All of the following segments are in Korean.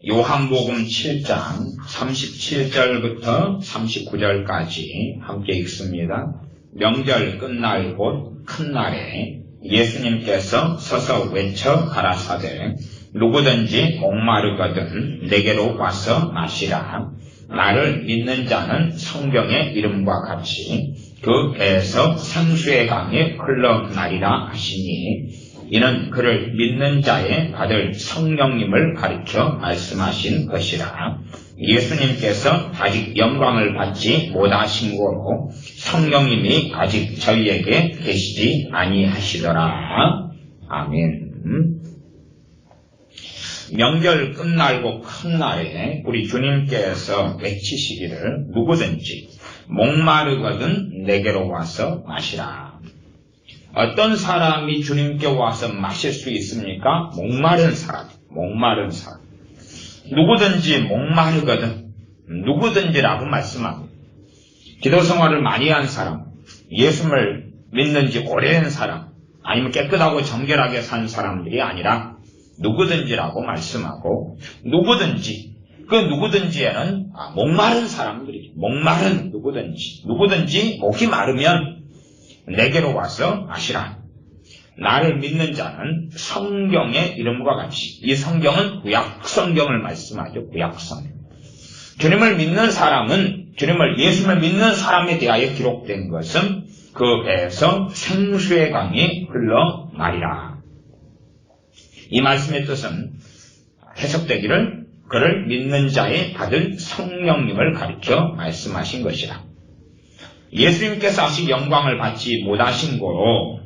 요한복음 7장 37절부터 39절까지 함께 읽습니다. 명절 끝날 곧 큰 날에 예수님께서 서서 외쳐 가라사대 누구든지 목마르거든 내게로 와서 마시라. 나를 믿는 자는 성경의 이름과 같이 그 배에서 생수의 강이 흘러나리라 하시니 이는 그를 믿는 자에 받을 성령님을 가르쳐 말씀하신 것이라. 예수님께서 아직 영광을 받지 못하신 고로 성령님이 아직 저희에게 계시지 아니하시더라. 아멘. 명절 끝날고 큰 날에 우리 주님께서 외치시기를 누구든지 목마르거든 내게로 와서 마시라. 어떤 사람이 주님께 와서 마실 수 있습니까? 목마른 사람. 누구든지 목마르거든. 누구든지라고 말씀합니다. 기도 생활을 많이 한 사람, 예수를 믿는 지 오래된 사람, 아니면 깨끗하고 정결하게 산 사람들이 아니라 누구든지라고 말씀하고, 누구든지, 그 누구든지에는 목마른 사람들이죠. 목마른 누구든지 목이 마르면 내게로 와서 마시라. 나를 믿는 자는 성경의 이름과 같이, 이 성경은 구약 성경을 말씀하죠. 구약 성경. 주님을 믿는 사람은, 예수를 믿는 사람에 대하여 기록된 것은 그 배에서 생수의 강이 흘러나리라. 이 말씀의 뜻은 해석되기를 그를 믿는 자에 받을 성령님을 가르쳐 말씀하신 것이라. 예수님께서 아직 영광을 받지 못하신 고로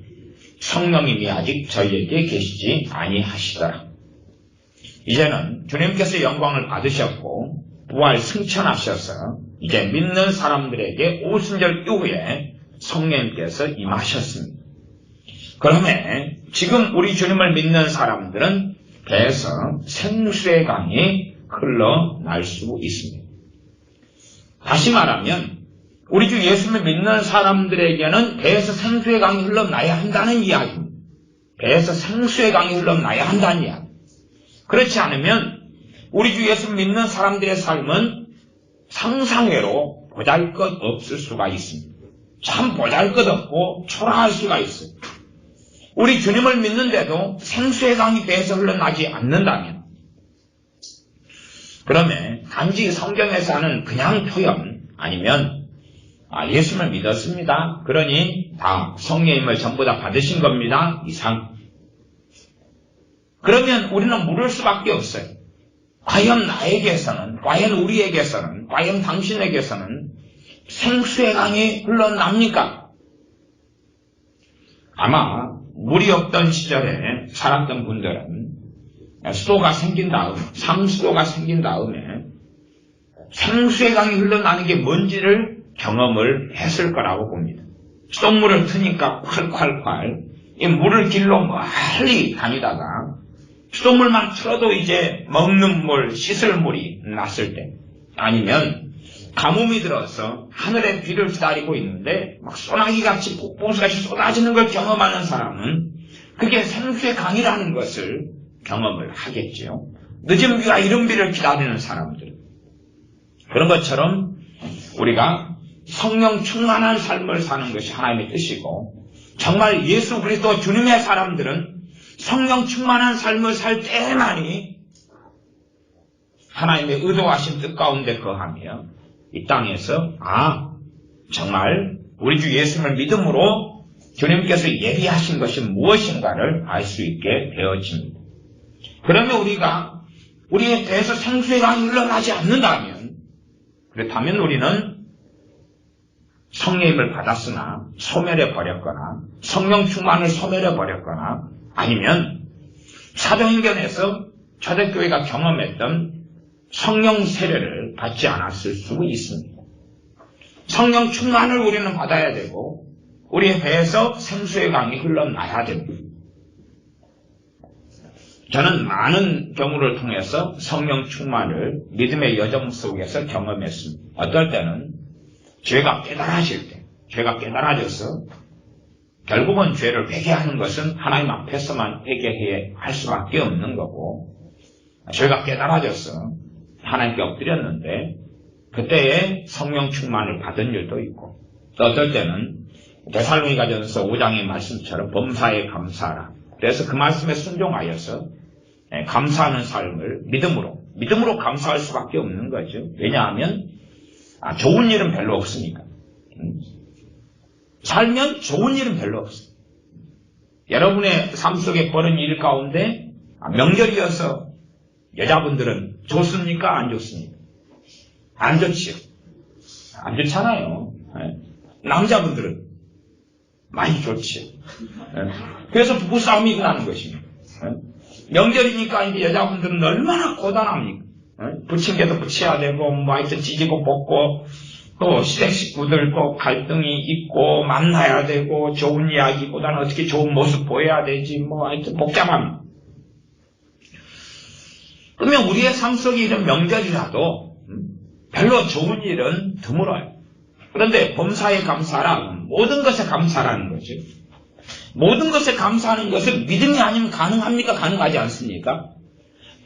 성령님이 아직 저희에게 계시지 아니하시더라. 이제는 주님께서 영광을 받으셨고 부활 승천하셔서 이제 믿는 사람들에게 오순절 이후에 성령님께서 임하셨습니다. 그러면 지금 우리 주님을 믿는 사람들은 배에서 생수의 강이 흘러날 수 있습니다. 다시 말하면 우리 주 예수를 믿는 사람들에게는 배에서 생수의 강이 흘러나야 한다는 이야기입니다. 배에서 생수의 강이 흘러나야 한다는 이야기. 그렇지 않으면 우리 주 예수를 믿는 사람들의 삶은 상상외로 보잘것없을 수가 있습니다. 참 보잘것없고 초라할 수가 있어요. 우리 주님을 믿는데도 생수의 강이 배에서 흘러나지 않는다면, 그러면 단지 성경에서 하는 그냥 표현 아니면 예수를 믿었습니다. 그러니 다 성령님을 전부 다 받으신 겁니다. 이상. 그러면 우리는 물을 수밖에 없어요. 과연 나에게서는, 과연 우리에게서는, 과연 당신에게서는 생수의 강이 흘러납니까? 아마 물이 없던 시절에 살았던 분들은 수도가 생긴 다음, 상수도가 생긴 다음에 생수의 강이 흘러나는 게 뭔지를 경험을 했을 거라고 봅니다. 수돗물을 트니까 콸콸콸 이 물을 길로 멀리 다니다가 수돗물만 틀어도 이제 먹는 물, 씻을 물이 났을 때, 아니면 가뭄이 들어서 하늘의 비를 기다리고 있는데 막 소나기같이 폭포수같이 쏟아지는 걸 경험하는 사람은 그게 생수의 강이라는 것을 경험을 하겠지요. 늦은 비와 이른 비를 기다리는 사람들. 그런 것처럼 우리가 성령 충만한 삶을 사는 것이 하나님의 뜻이고, 정말 예수 그리스도 주님의 사람들은 성령 충만한 삶을 살 때만이 하나님의 의도하신 뜻 가운데 거하며 이 땅에서 정말 우리 주 예수님을 믿음으로 주님께서 예비하신 것이 무엇인가를 알 수 있게 되어집니다. 그러면 우리가 우리의 배에서 생수의 강이 흘러나지 않는다면, 그렇다면 우리는 성령님을 받았으나 소멸해버렸거나 성령 충만을 소멸해버렸거나 아니면 사도행전에서 초대교회가 경험했던 성령 세례를 받지 않았을 수 있습니다. 성령 충만을 우리는 받아야 되고 우리의 배에서 생수의 강이 흘러나야 됩니다. 저는 많은 경우를 통해서 성령 충만을 믿음의 여정 속에서 경험했습니다. 어떨 때는 죄가 깨달아질 때, 죄가 깨달아져서 결국은 죄를 회개하는 것은 하나님 앞에서만 회개해야 할 수밖에 없는 거고, 저희가 깨달아져서 하나님께 엎드렸는데 그때에 성령 충만을 받은 일도 있고 또 어떨 때는 데살로니가전서 5장의 말씀처럼 범사에 감사하라. 그래서 그 말씀에 순종하여서 감사하는 삶을 믿음으로 감사할 수밖에 없는 거죠. 왜냐하면 좋은 일은 별로 없으니까. 살면 좋은 일은 별로 없어요. 여러분의 삶 속에 벌어진 일 가운데 명절이어서 여자분들은 좋습니까? 안 좋습니까? 안 좋지요. 안 좋잖아요. 남자분들은 많이 좋지요. 그래서 부부싸움이 일어나는 것입니다. 명절이니까 이제 여자분들은 얼마나 고단합니까? 부침개도 부쳐야 되고, 뭐 하여튼 찢고 볶고, 또 시댁 식구들 또 갈등이 있고, 만나야 되고, 좋은 이야기보다는 어떻게 좋은 모습 보여야 되지, 뭐 하여튼 복잡합니다. 그러면 우리의 삶 속에 이런 명절이라도 별로 좋은 일은 드물어요. 그런데 범사에 감사하라, 모든 것에 감사라는 거죠. 모든 것에 감사하는 것은 믿음이 아니면 가능합니까? 가능하지 않습니까?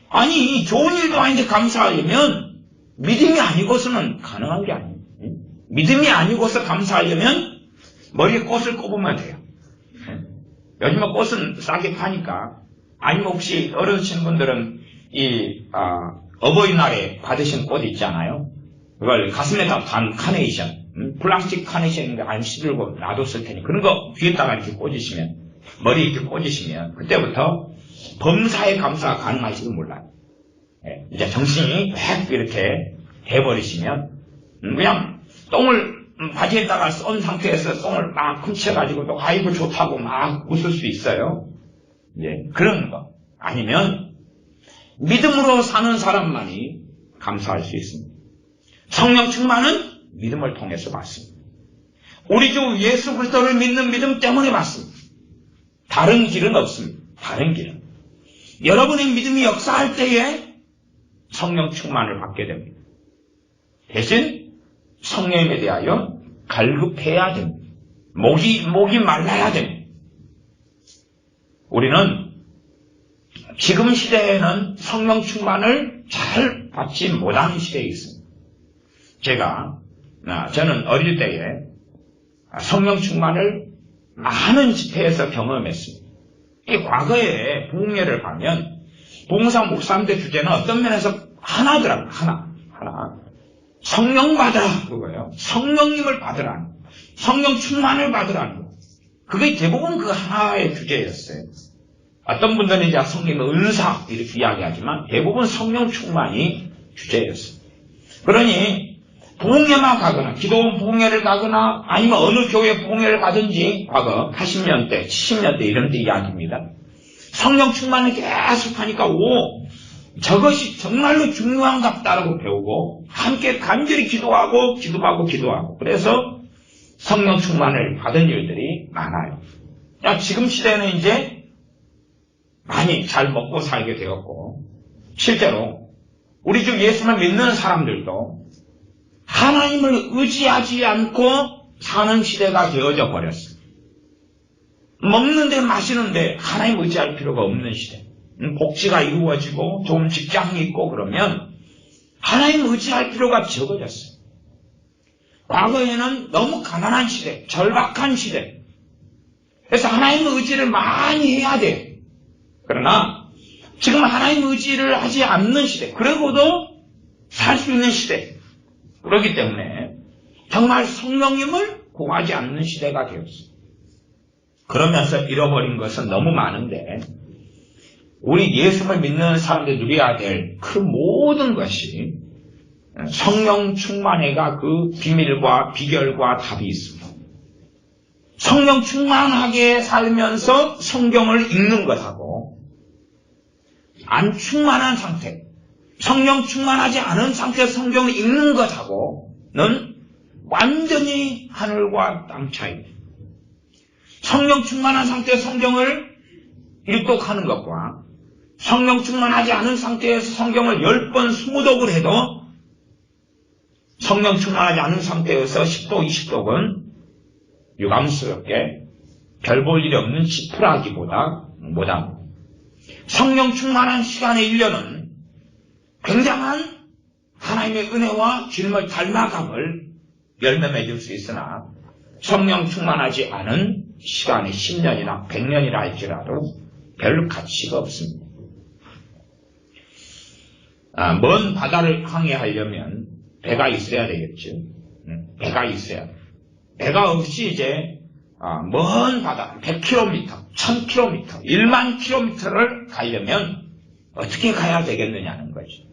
아니, 좋은 일도 아닌데 감사하려면 믿음이 아니고서는 가능한 게 아니에요. 믿음이 아니고서 감사하려면 머리에 꽃을 꼽으면 돼요. 요즘에 꽃은 싸게 파니까. 아니면 혹시 어려우신 분들은 어버이날에 받으신 꽃 있잖아요. 그걸 가슴에다 단 카네이션, 플라스틱 카네이션인데 안 시들고 놔뒀을 테니 그런 거 귀에다가 이렇게 꽂으시면, 머리에 이렇게 꽂으시면 그때부터 범사에 감사가 가능할지도 몰라요. 이제 정신이 획 이렇게 돼버리시면 그냥 똥을 바지에다가 쏜 상태에서 똥을 막 훔쳐가지고 또 아이고 좋다고 막 웃을 수 있어요. 그런 거 아니면 믿음으로 사는 사람만이 감사할 수 있습니다. 성령 충만은 믿음을 통해서 받습니다. 우리 주 예수 그리스도를 믿는 믿음 때문에 받습니다. 다른 길은 없습니다. 다른 길은. 여러분의 믿음이 역사할 때에 성령 충만을 받게 됩니다. 대신 성령에 대하여 갈급해야 됩니다. 목이 말라야 됩니다. 우리는 지금 시대에는 성령 충만을 잘 받지 못하는 시대에 있습니다. 저는 어릴 때에 성령 충만을 많은 집회에서 경험했습니다. 이 과거에 부흥회를 가면 봉사 목사님들 주제는 어떤 면에서 하나더라고요. 하나. 성령 받으라 그거예요. 성령님을 받으라는 거. 성령 충만을 받으라는 거. 그게 대부분 그 하나의 주제였어요. 어떤 분들은 이제 성령의 은사 이렇게 이야기하지만 대부분 성령 충만이 주제였어요. 그러니 부흥회만 가거나 기도원 부흥회를 가거나 아니면 어느 교회 부흥회를 가든지 과거 80년대 70년대 이런 때 이야기입니다. 성령 충만을 계속하니까 저것이 정말로 중요한갑다라고 배우고 함께 간절히 기도하고 그래서 성령 충만을 받은 일들이 많아요. 지금 시대는 이제 많이 잘 먹고 살게 되었고 실제로 우리 주 예수를 믿는 사람들도 하나님을 의지하지 않고 사는 시대가 되어져 버렸어요. 먹는데 마시는데 하나님 의지할 필요가 없는 시대. 복지가 이루어지고 좋은 직장이 있고 그러면 하나님 의지할 필요가 적어졌어요. 과거에는 너무 가난한 시대, 절박한 시대. 그래서 하나님 의지를 많이 해야 돼요. 그러나 지금 하나님 의지를 하지 않는 시대, 그러고도 살 수 있는 시대. 그렇기 때문에 정말 성령님을 구하지 않는 시대가 되었어요. 그러면서 잃어버린 것은 너무 많은데 우리 예수를 믿는 사람들이 누려야 될 그 모든 것이 성령 충만회가 그 비밀과 비결과 답이 있습니다. 성령 충만하게 살면서 성경을 읽는 것하고 안 충만한 상태, 성령 충만하지 않은 상태에서 성경을 읽는 것하고는 완전히 하늘과 땅 차이입니다. 성령 충만한 상태에서 성경을 일독하는 것과 성령 충만하지 않은 상태에서 성경을 10번 20독을 해도 성령 충만하지 않은 상태에서 10독, 20독은 유감스럽게 별 볼 일이 없는 지푸라기보다 못합니다. 성령 충만한 시간의 1년은 그러한 하나님의 은혜와 주님을 닮아감을 열매 맺을 수 있으나 성령 충만하지 않은 시간이 10년이나 100년이라 할지라도 별 가치가 없습니다. 먼 바다를 항해하려면 배가 있어야 되겠죠. 배가 있어야 돼. 배가 없이 이제 먼 바다 100km, 1000km, 1만 km를 가려면 어떻게 가야 되겠느냐는 거죠.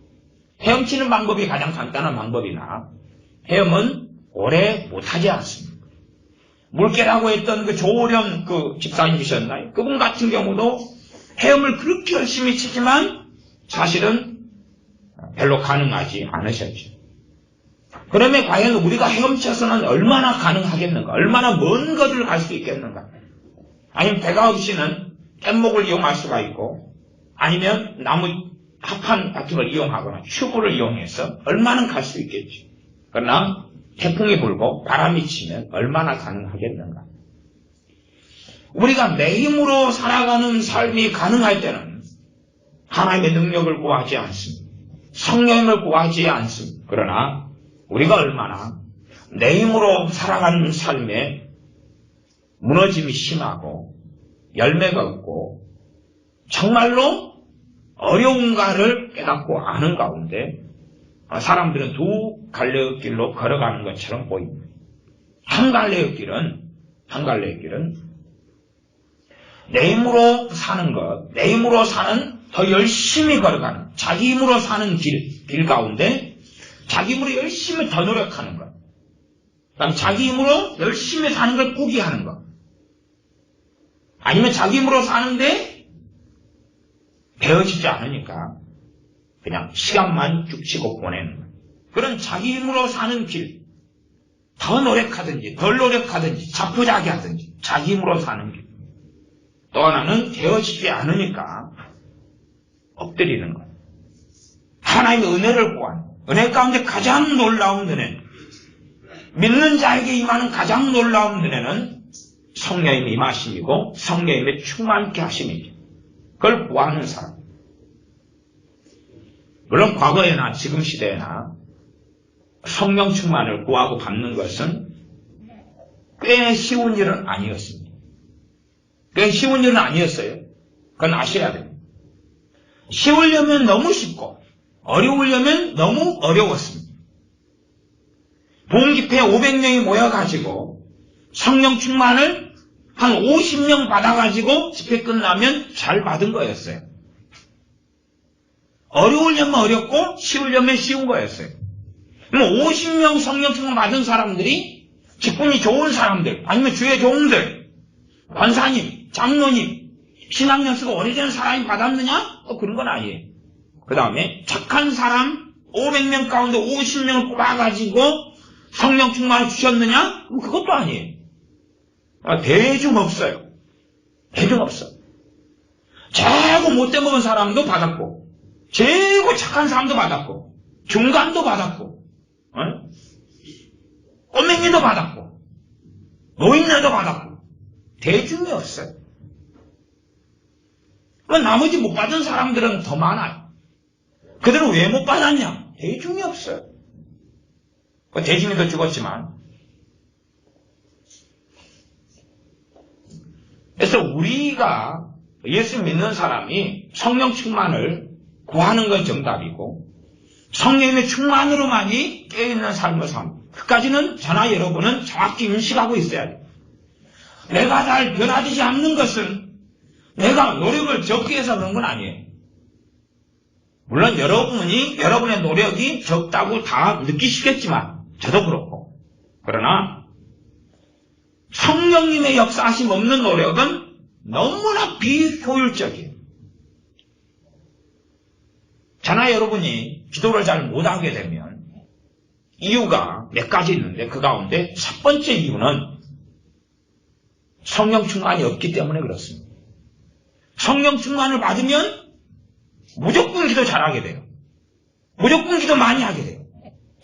헤엄치는 방법이 가장 간단한 방법이나 헤엄은 오래 못하지 않습니다. 물개라고 했던 그 조오련 그 집사님이셨나요? 그분 같은 경우도 헤엄을 그렇게 열심히 치지만 사실은 별로 가능하지 않으셨죠. 그러면 과연 우리가 헤엄쳐서는 얼마나 가능하겠는가? 얼마나 먼 거리를 갈 수 있겠는가? 아니면 배가 없이는 뗏목을 이용할 수가 있고 아니면 나무 합판 같은 걸 이용하거나 튜브를 이용해서 얼마나 갈 수 있겠죠. 그러나 태풍이 불고 바람이 치면 얼마나 가능하겠는가? 우리가 내 힘으로 살아가는 삶이 가능할 때는 하나님의 능력을 구하지 않습니다. 성령을 구하지 않습니다. 그러나 우리가 얼마나 내 힘으로 살아가는 삶에 무너짐이 심하고 열매가 없고 정말로 어려운가를 깨닫고 아는 가운데 사람들은 두 갈래의 길로 걸어가는 것처럼 보입니다. 한 갈래의 길은 내 힘으로 사는 것, 내 힘으로 사는 더 열심히 걸어가는 자기 힘으로 사는 길 가운데 자기 힘으로 열심히 더 노력하는 것. 그다음 자기 힘으로 열심히 사는 걸 포기하는 것. 아니면 자기 힘으로 사는데 배워지지 않으니까 그냥 시간만 쭉 치고 보내는 것. 그런 자기 힘으로 사는 길. 더 노력하든지 덜 노력하든지 자포자기 하든지 자기 힘으로 사는 길. 또 하나는 되어지지 않으니까 엎드리는 것. 하나님의 은혜를 구하는 것. 은혜 가운데 가장 놀라운 은혜, 믿는 자에게 임하는 가장 놀라운 은혜는 성령님의 임하심이고 성령님의 충만케 하심이죠. 그걸 구하는 사람. 물론 과거에나 지금 시대에나 성령 충만을 구하고 받는 것은 꽤 쉬운 일은 아니었습니다. 꽤 쉬운 일은 아니었어요. 그건 아셔야 됩니다. 쉬우려면 너무 쉽고 어려우려면 너무 어려웠습니다. 봉집회 500명이 모여가지고 성령 충만을 한 50명 받아가지고 집회 끝나면 잘 받은 거였어요. 어려우려면 어렵고 쉬우려면 쉬운 거였어요. 그럼 50명 성령 충만 받은 사람들이 직분이 좋은 사람들 아니면 주의 종들 권사님, 장로님, 신학연수가 오래된 사람이 받았느냐? 그런 건 아니에요. 그 다음에 착한 사람 500명 가운데 50명을 뽑아가지고 성령 충만을 주셨느냐? 그것도 아니에요. 대중 없어요. 대중 없어. 최고 못돼 먹은 사람도 받았고 최고 착한 사람도 받았고 중간도 받았고 꼬맹이도 받았고 노인네도 받았고 대중이 없어요. 나머지 못 받은 사람들은 더 많아요. 그들은 왜 못 받았냐? 대중이 없어요. 대중이 더 죽었지만. 그래서 우리가 예수 믿는 사람이 성령 충만을 구하는 건 정답이고 성령의 충만으로만이 깨어있는 삶을 삽니다. 그까지는 저나 여러분은 정확히 인식하고 있어야 돼요. 내가 잘 변화되지 않는 것은 내가 노력을 적게 해서 그런 건 아니에요. 물론 여러분의 노력이 적다고 다 느끼시겠지만 저도 그렇고 그러나 성령님의 역사하심 없는 노력은 너무나 비효율적이에요. 저나 여러분이 기도를 잘 못하게 되면 이유가 몇 가지 있는데 그 가운데 첫 번째 이유는 성령 충만이 없기 때문에 그렇습니다. 성령 충만을 받으면 무조건 기도 잘하게 돼요. 무조건 기도 많이 하게 돼요.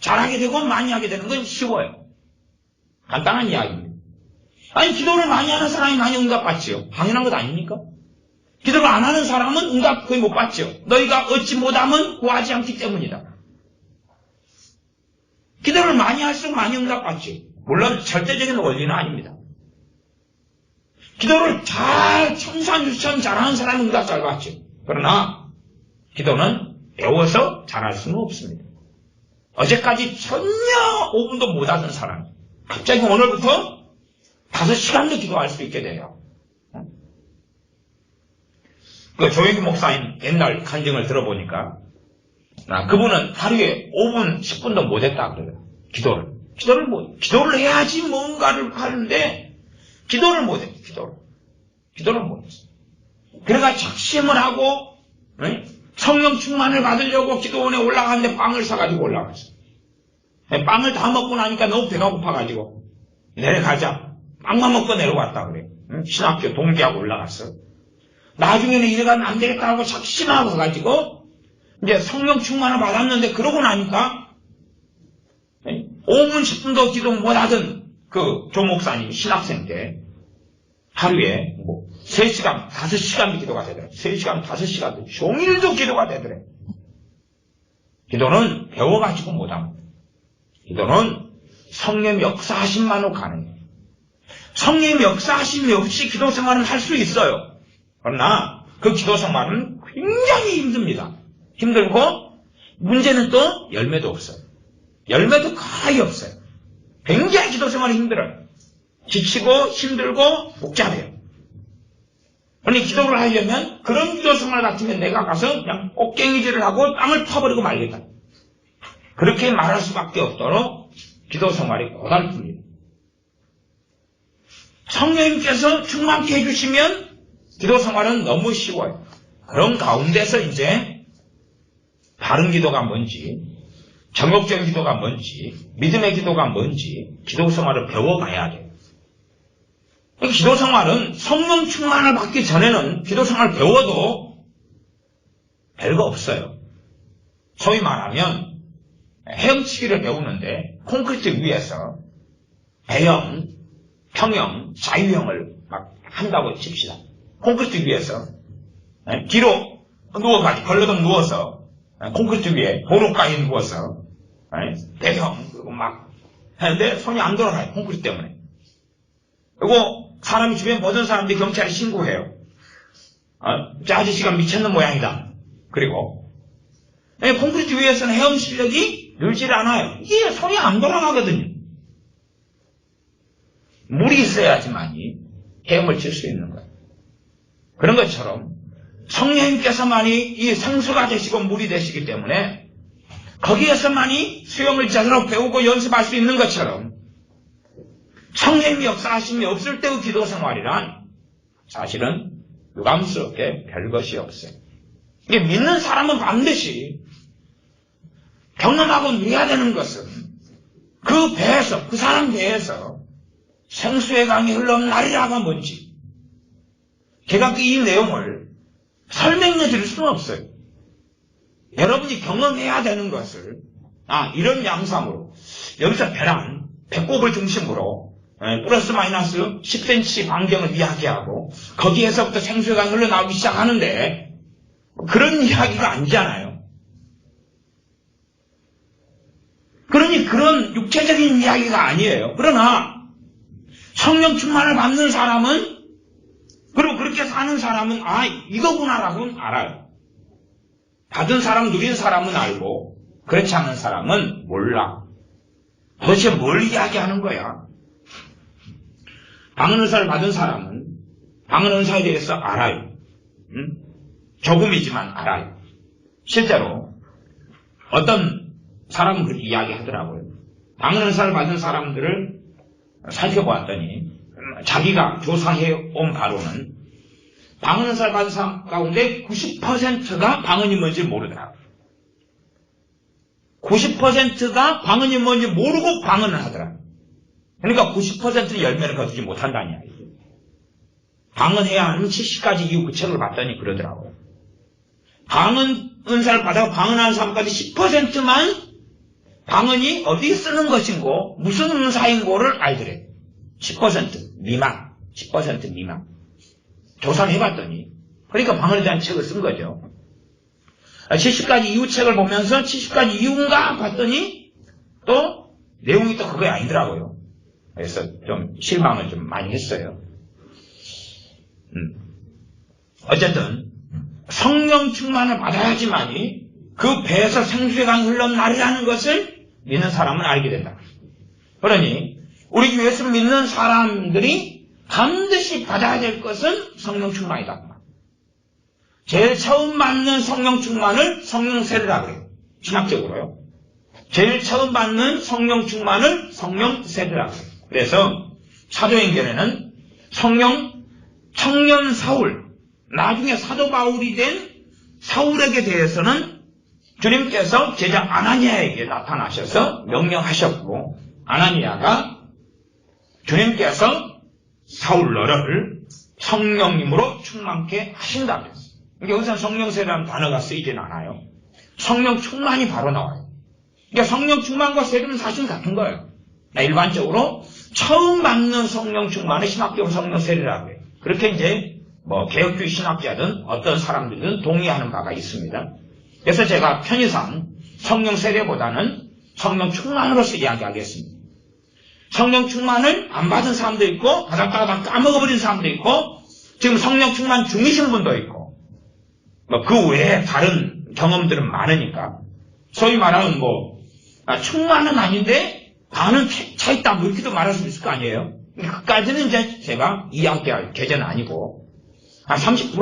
잘하게 되고 많이 하게 되는 건 쉬워요. 간단한 이야기입니다. 아니 기도를 많이 하는 사람이 많이 응답받지요. 당연한 것 아닙니까? 기도를 안 하는 사람은 응답 거의 못 받죠. 너희가 얻지 못하면 구하지 않기 때문이다. 기도를 많이 할수록 많이 응답받지. 물론 절대적인 원리는 아닙니다. 기도를 잘 청산유천 잘하는 사람은 응답 잘 받지. 그러나 기도는 배워서 잘할 수는 없습니다. 어제까지 전혀 5분도 못 하던 사람이 갑자기 오늘부터 5시간도 기도할 수 있게 돼요. 그 조영기 목사님 옛날 간증을 들어보니까 그분은 하루에 5분, 10분도 못했다 그래요. 기도를 해야지 뭔가를 하는데 기도를 못해. 기도를 못했어. 그래가 작심을 하고 성령 충만을 받으려고 기도원에 올라가는데 빵을 사가지고 올라갔어. 빵을 다 먹고 나니까 너무 배가 고파가지고 내려가자. 빵만 먹고 내려왔다 그래. 신학교 동기하고 올라갔어. 나중에는 이래가면 안 되겠다 하고 작심하고 가지고 이제 성령 충만을 받았는데 그러고 나니까 5분 10분도 기도 못하던 그 조목사님 신학생 때 하루에 3시간 5시간도 기도가 되더래. 3시간 5시간도 종일도 기도가 되더래. 기도는 배워가지고 못합니다. 기도는 성령 역사하심만으로 가능해요. 성령 역사하심이 없이 기도 생활은 할 수 있어요. 그러나 그 기도 생활은 굉장히 힘듭니다. 힘들고 문제는 또 열매도 없어요. 열매도 거의 없어요. 굉장히 기도 생활이 힘들어요. 지치고 힘들고 복잡해요. 그러니 기도를 하려면 그런 기도 생활 같으면 내가 가서 그냥 꽃갱이질을 하고 땅을 파버리고 말겠다. 그렇게 말할 수밖에 없도록 기도 생활이 고달픕니다. 성령님께서 충만케 해주시면 기도 생활은 너무 쉬워요. 그런 가운데서 이제 바른 기도가 뭔지, 정욕적인 기도가 뭔지, 믿음의 기도가 뭔지 기도 생활을 배워가야 돼요. 기도 생활은 성령 충만을 받기 전에는 기도 생활을 배워도 별거 없어요. 소위 말하면 헤엄치기를 배우는데 콘크리트 위에서 배영, 평영, 자유형을 막 한다고 칩시다. 콘크리트 위에서 뒤로 누워가지고 걸러덩 누워서 콘크리트 위에 도로가에 누워서 배영 그리고 막 하는데 손이 안 돌아가요. 콘크리트 때문에. 그리고 사람이 주변에 모든 사람들이 경찰에 신고해요. 저 아저씨가 미쳤는 모양이다. 그리고 콘크리트 위에서는 헤엄 실력이 늘질 않아요. 이게 손이 안 돌아가거든요. 물이 있어야지만이 헤엄을 칠 수 있는 거예요. 그런 것처럼 성령님께서만이 이 생수가 되시고 물이 되시기 때문에 거기에서만이 수영을 제대로 배우고 연습할 수 있는 것처럼 성령님이 역사하심이 없을 때의 기도 생활이란 사실은 유감스럽게 별것이 없어요. 이게 믿는 사람은 반드시 경험하고 누려야 되는 것은 그 배에서, 그 사람 배에서 생수의 강이 흘러나리라가 뭔지 제가 이 내용을 설명해 드릴 수는 없어요. 여러분이 경험해야 되는 것을 이런 양상으로 여기서 배란, 배꼽을 중심으로 플러스 마이너스 10cm 반경을 이야기하고 거기에서부터 생수의 강이 흘러나오기 시작하는데 그런 이야기가 아니잖아요. 그러니 그런 육체적인 이야기가 아니에요. 그러나 성령 충만을 받는 사람은 그리고 그렇게 사는 사람은 이거구나라고는 알아요. 받은 사람, 누린 사람은 알고 그렇지 않은 사람은 몰라. 도대체 뭘 이야기하는 거야? 방언은사를 받은 사람은 방언은사에 대해서 알아요. 조금이지만 알아요. 실제로 어떤 사람은 그렇게 이야기하더라고요. 방언은사를 받은 사람들을 살펴보았더니 자기가 조사해온 바로는 방언은사를 받은 사람 가운데 90%가 방언이 뭔지 모르더라고요. 90%가 방언이 뭔지 모르고 방언을 하더라고요. 그러니까 90%는 열매를 거두지 못한다는 이야기죠. 방언해야 하는 70가지 이유 그 책을 봤더니 그러더라고요. 방언은사를 받아 방언하는 사람까지 10%만 방언이 어디 쓰는 것인고 무슨 은사인고를 알더래. 10% 미만. 10% 미만. 조사를 해봤더니 그러니까 방언에 대한 책을 쓴 거죠. 70가지 이유 책을 보면서 70가지 이유인가 봤더니 또 내용이 또 그게 아니더라고요. 그래서 좀 실망을 좀 많이 했어요. 어쨌든 성령 충만을 받아야지만이 그 배에서 생수의 강이 흘러나리라는 것을 믿는 사람은 알게 된다. 그러니 우리 예수 믿는 사람들이 반드시 받아야 될 것은 성령 충만이다. 제일 처음 받는 성령 충만을 성령 세례라고 해요. 신학적으로요. 제일 처음 받는 성령 충만을 성령 세례라고 해요. 그래서 사도행전에는 청년 사울, 나중에 사도 바울이 된 사울에게 대해서는 주님께서 제자 아나니아에게 나타나셔서 명령하셨고, 아나니아가 주님께서 사울 너를 성령님으로 충만케 하신다 그랬어요. 여기서 성령 세례라는 단어가 쓰이진 않아요. 성령 충만이 바로 나와요. 그러니까 성령 충만과 세례는 사실 같은 거예요. 일반적으로 처음 받는 성령 충만을 신학적으로 성령 세례라고 해요. 그렇게 이제 개혁주의 신학자든 어떤 사람들은 동의하는 바가 있습니다. 그래서 제가 편의상 성령 세례보다는 성령 충만으로서 이야기하겠습니다. 성령 충만을 안 받은 사람도 있고 받았다가 까먹어버린 사람도 있고 지금 성령 충만 중이신 분도 있고 그 외에 다른 경험들은 많으니까 소위 말하는 충만은 아닌데 반은 차 있다 이렇게도 말할 수 있을 거 아니에요. 그까지는 이제 제가 이야기할 계제는 아니고 한 30%,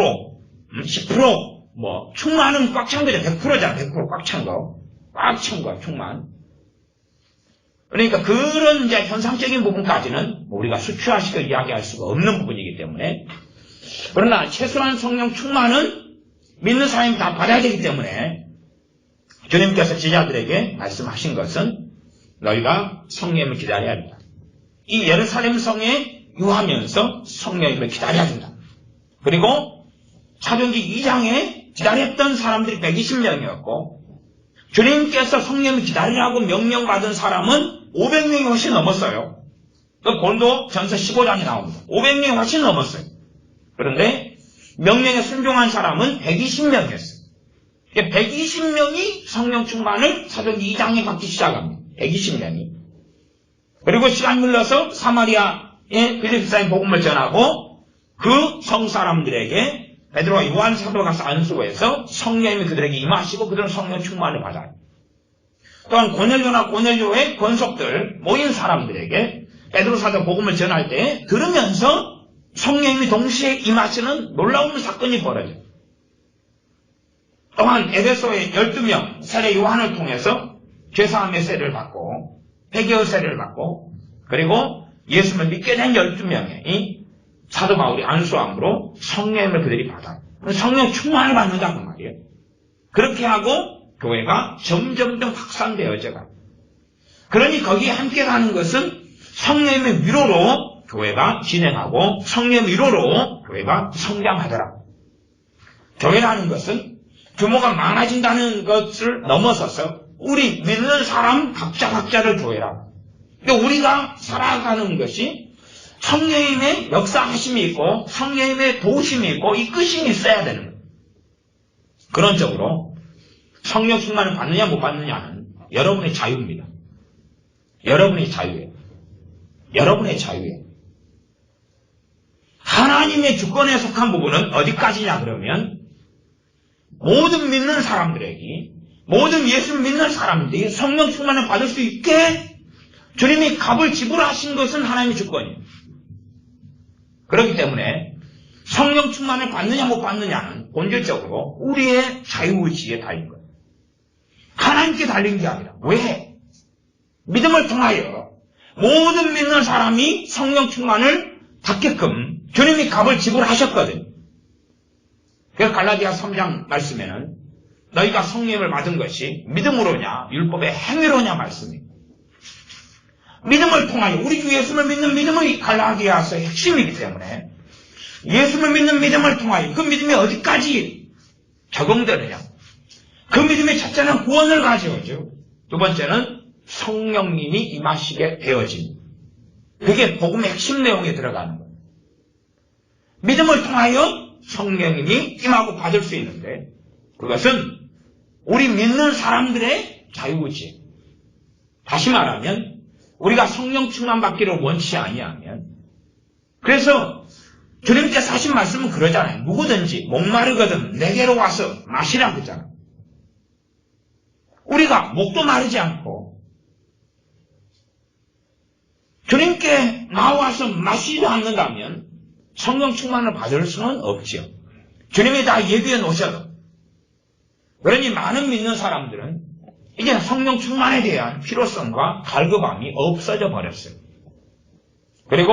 10% 충만은 꽉 찬 거죠. 100%잖아. 100% 꽉 찬 거. 꽉 찬 거, 충만. 그러니까 그런 이제 현상적인 부분까지는 우리가 수치화시켜 이야기할 수가 없는 부분이기 때문에 그러나 최소한 성령 충만은 믿는 사람이 다 받아야 되기 때문에 주님께서 제자들에게 말씀하신 것은 너희가 성령을 기다려야 한다. 이 예루살렘 성에 유하면서 성령을 기다려야 된다. 그리고 사도행전 2장에 기다렸던 사람들이 120명이었고 주님께서 성령을 기다리라고 명령받은 사람은 500명이 훨씬 넘었어요. 그 본도 전서 15장이 나옵니다. 500명이 훨씬 넘었어요. 그런데 명령에 순종한 사람은 120명이었어요. 120명이 성령 충만을 사도행전 2장에 받기 시작합니다. 120명이. 그리고 시간이 흘러서 사마리아에 빌립보사의 복음을 전하고 그 성사람들에게 베드로와 요한 사도가 가서 안수해서 성령님이 그들에게 임하시고 그들은 성령 충만을 받아요. 또한 고넬료나 고넬료의 권속들 모인 사람들에게 베드로 사도 복음을 전할 때 들으면서 성령님이 동시에 임하시는 놀라운 사건이 벌어져요. 또한 에베소의 12명 세례 요한을 통해서 죄사함의 세례를 받고 회개의 세례를 받고 그리고 예수를 믿게 된 12명의 사도 바울이 안수함으로 성령을 그들이 받아요. 성령 충만을 받는다고 말이에요. 그렇게 하고 교회가 점점점 확산되어져 가요. 그러니 거기에 함께 가는 것은 성령의 위로로 교회가 진행하고 성령의 위로로 교회가 성장하더라. 교회라는 것은 규모가 많아진다는 것을 넘어서서 우리 믿는 사람 각자를 교회라. 그러니까 우리가 살아가는 것이 성령님의 역사하심이 있고 성령님의 도우심이 있고 이끄심이 있어야 되는 거예요. 그런 쪽으로 성령 충만을 받느냐 못 받느냐는 여러분의 자유입니다. 여러분의 자유예요. 여러분의 자유예요. 하나님의 주권에 속한 부분은 어디까지냐 그러면 모든 믿는 사람들에게 모든 예수를 믿는 사람들이 성령 충만을 받을 수 있게 주님이 값을 지불하신 것은 하나님의 주권이에요. 그렇기 때문에 성령 충만을 받느냐 못 받느냐는 본질적으로 우리의 자유의지에 달린 거예요. 하나님께 달린 게 아니라 왜? 믿음을 통하여 모든 믿는 사람이 성령 충만을 받게끔 주님이 값을 지불하셨거든요. 그래서 갈라디아 3장 말씀에는 너희가 성령을 받은 것이 믿음으로냐 율법의 행위로냐 말씀입니다. 믿음을 통하여 우리 주 예수를 믿는 믿음의 갈라디아서의 핵심이기 때문에 예수를 믿는 믿음을 통하여 그 믿음이 어디까지 적용되느냐 그 믿음의 첫째는 구원을 가져오죠. 두 번째는 성령님이 임하시게 되어집니다. 그게 복음의 핵심 내용에 들어가는 거예요. 믿음을 통하여 성령님이 임하고 받을 수 있는데 그것은 우리 믿는 사람들의 자유의지. 다시 말하면 우리가 성령 충만 받기를 원치 아니하면, 그래서 주님께서 하신 말씀은 그러잖아요. 누구든지 목마르거든 내게로 와서 마시라 그러잖아요. 우리가 목도 마르지 않고 주님께 나와서 마시지 않는다면 성령 충만을 받을 수는 없지요. 주님이 다 예비해 놓으셔도. 그러니 많은 믿는 사람들은 이제 성령 충만에 대한 필요성과 갈급함이 없어져 버렸어요. 그리고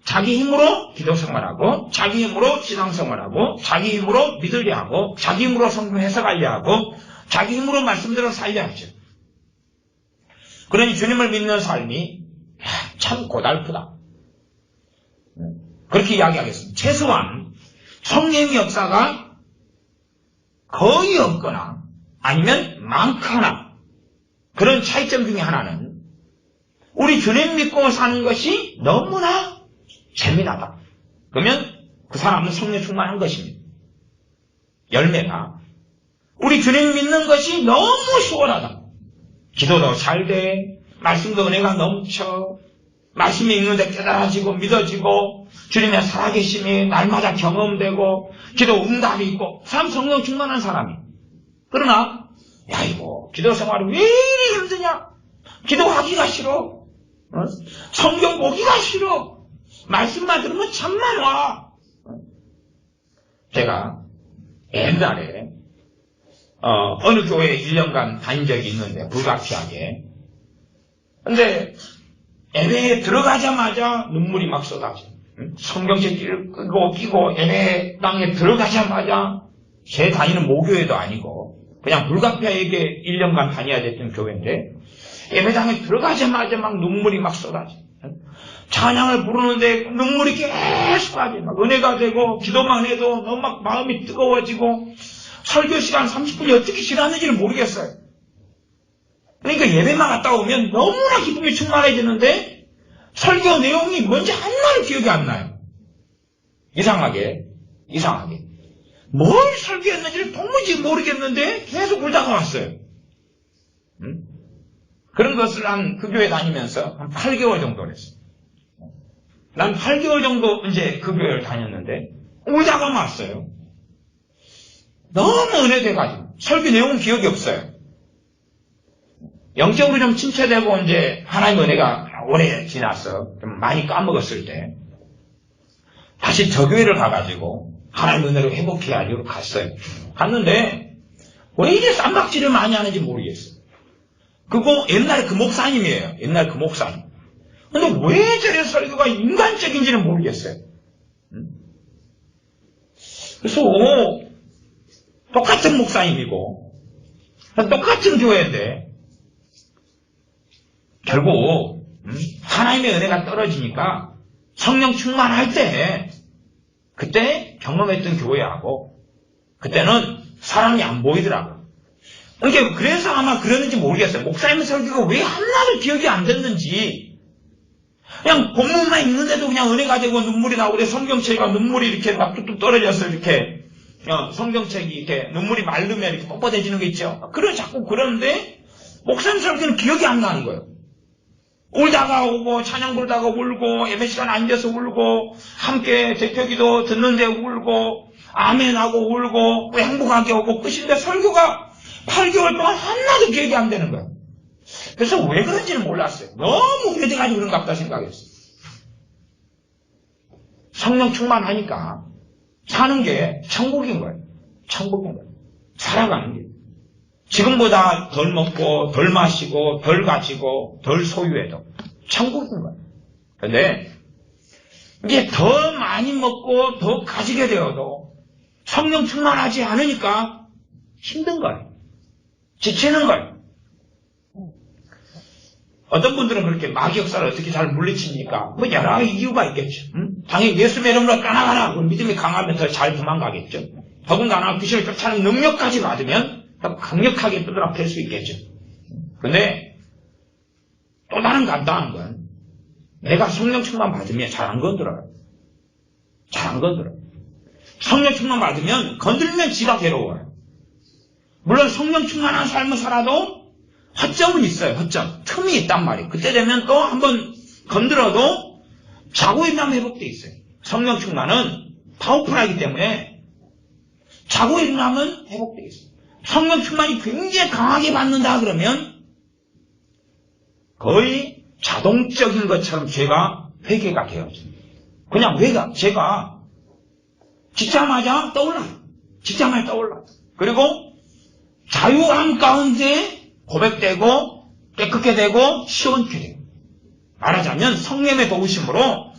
자기 힘으로 기도 생활하고, 자기 힘으로 신앙 생활하고, 자기 힘으로 믿으려 하고, 자기 힘으로 성경 해석하려 하고, 자기 힘으로 말씀대로 살려 하죠. 그러니 주님을 믿는 삶이 참 고달프다. 그렇게 이야기하겠습니다. 최소한 성령의 역사가 거의 없거나 아니면 많거나 그런 차이점 중에 하나는 우리 주님 믿고 사는 것이 너무나 재미나다. 그러면 그 사람은 성령 충만한 것입니다. 열매가 우리 주님 믿는 것이 너무 수월하다. 기도도 잘 돼. 말씀도 은혜가 넘쳐. 말씀이 읽는데 깨달아지고 믿어지고 주님의 살아계심이 날마다 경험되고 기도 응답이 있고 참 성령 충만한 사람이. 그러나 야 이거 기도 생활이 왜 이리 힘드냐. 기도하기가 싫어. 성경 보기가 싫어. 말씀만 들으면 잠만 와. 제가 옛날에 어느 교회에 1년간 다닌 적이 있는데 불가피하게. 근데 예배에 들어가자마자 눈물이 막 쏟아져. 성경책을 끼고 예배 땅에 들어가자마자 제 다니는 모교회도 아니고 그냥 불가피하게 1년간 다녀야 됐던 교회인데 예배당에 들어가자마자 막 눈물이 막 쏟아져. 찬양을 부르는데 눈물이 계속 빠져. 막 은혜가 되고 기도만 해도 너무 막 마음이 뜨거워지고 설교 시간 30분이 어떻게 지났는지를 모르겠어요. 그러니까 예배만 갔다 오면 너무나 기쁨이 충만해지는데 설교 내용이 뭔지 하나도 기억이 안 나요. 이상하게 뭘 설교했는지를 도무지 모르겠는데 계속 울다가 왔어요. 그런 것을 한 그 교회 다니면서 한 8개월 정도 했어요. 난 8개월 정도 이제 그 교회를 다녔는데 울다가 왔어요. 너무 은혜돼가지고 설교 내용은 기억이 없어요. 영적으로 좀 침체되고 이제 하나님의 은혜가 오래 지나서 좀 많이 까먹었을 때 다시 저 교회를 가가지고 하나님의 은혜로 회복해야 하려고 갔어요. 갔는데 왜 이렇게 쌈박질을 많이 하는지 모르겠어요. 그거 옛날에 그 목사님이에요. 옛날 그 목사님. 근데 왜 저래 설교가 인간적인지는 모르겠어요. 그래서 똑같은 목사님이고 똑같은 교회인데 결국 하나님의 은혜가 떨어지니까 성령 충만할 때 그때 경험했던 교회하고 그때는 사람이 안 보이더라고요. 그러니까 그래서 아마 그러는지 모르겠어요. 목사님 설교가 왜 하나도 기억이 안 됐는지 그냥 본문만 읽는데도 그냥 은혜가 되고 눈물이 나오고 성경책이 눈물이 이렇게 막 뚝뚝 떨어져서 이렇게 성경책이 이렇게 눈물이 마르면 이렇게 뻣뻣해지는 게 있죠. 자꾸 그러는데 목사님 설교는 기억이 안 나는 거예요. 울다가 오고 찬양 부르다가 울고 예배 시간 앉아서 울고 함께 대표기도 듣는데 울고 아멘하고 울고 행복하게 오고 끝인데 설교가 8개월 동안 하나도 기억이 안 되는 거예요. 그래서 왜 그런지는 몰랐어요. 너무 오래돼가지고 그런가 보다 생각했어요. 성령 충만하니까 사는 게 천국인 거예요. 천국인 거예요. 살아가는 게. 지금보다 덜 먹고 덜 마시고 덜 가지고 덜 소유해도 천국인 거예요. 그런데 이게 더 많이 먹고 더 가지게 되어도 성령 충만하지 않으니까 힘든 거예요. 지치는 거예요. 어떤 분들은 그렇게 마귀 역사를 어떻게 잘 물리칩니까? 뭐 여러 이유가 있겠죠. 당연히 예수 이름으로 떠나가라. 믿음이 강하면 더 잘 도망가겠죠. 더군다나 귀신을 쫓아내는 능력까지 받으면 더 강력하게 두드러질 수 있겠죠. 그런데 또 다른 간단한 건 내가 성령 충만 받으면 잘 안 건드려요. 잘 안 건드려요. 성령 충만 받으면 건들면 지가 괴로워요. 물론 성령 충만한 삶을 살아도 허점은 있어요. 허점. 틈이 있단 말이에요. 그때 되면 또 한번 건드려도 자고 일어나면 회복돼 있어요. 성령 충만은 파워풀하기 때문에 자고 일어나면 회복돼 있어요. 성령 충만이 굉장히 강하게 받는다 그러면 거의 자동적인 것처럼 죄가 회개가 되어집니다. 그냥 제가 짓자마자 떠올라요. 짓자마자 떠올라요. 그리고 자유함 가운데 고백되고 깨끗게 되고 시원케 돼요. 말하자면 성령의 도우심으로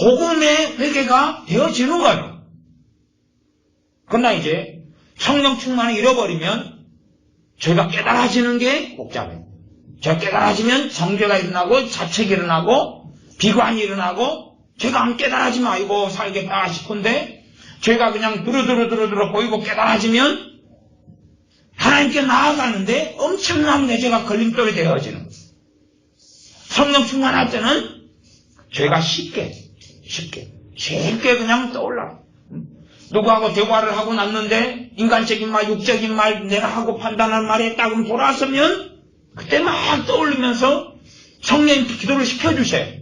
복음의 회개가 되어지는 거예요. 그러나 이제 성령 충만을 잃어버리면 죄가 깨달아지는 게 복잡해요. 죄가 깨달아지면 정죄가 일어나고 자책이 일어나고 비관이 일어나고 죄가 안 깨달아지면 아이고 살겠다 싶은데 죄가 그냥 두루두루 보이고 깨달아지면 하나님께 나아가는데 엄청난 내 죄가 걸림돌이 되어지는 거예요. 성령 충만할 때는 죄가 쉽게 그냥 떠올라요. 누구하고 대화를 하고 났는데 인간적인 말, 육적인 말 내가 하고 판단한 말에 딱 돌아서면 그때 막 떠올리면서 성령님 기도를 시켜주세요.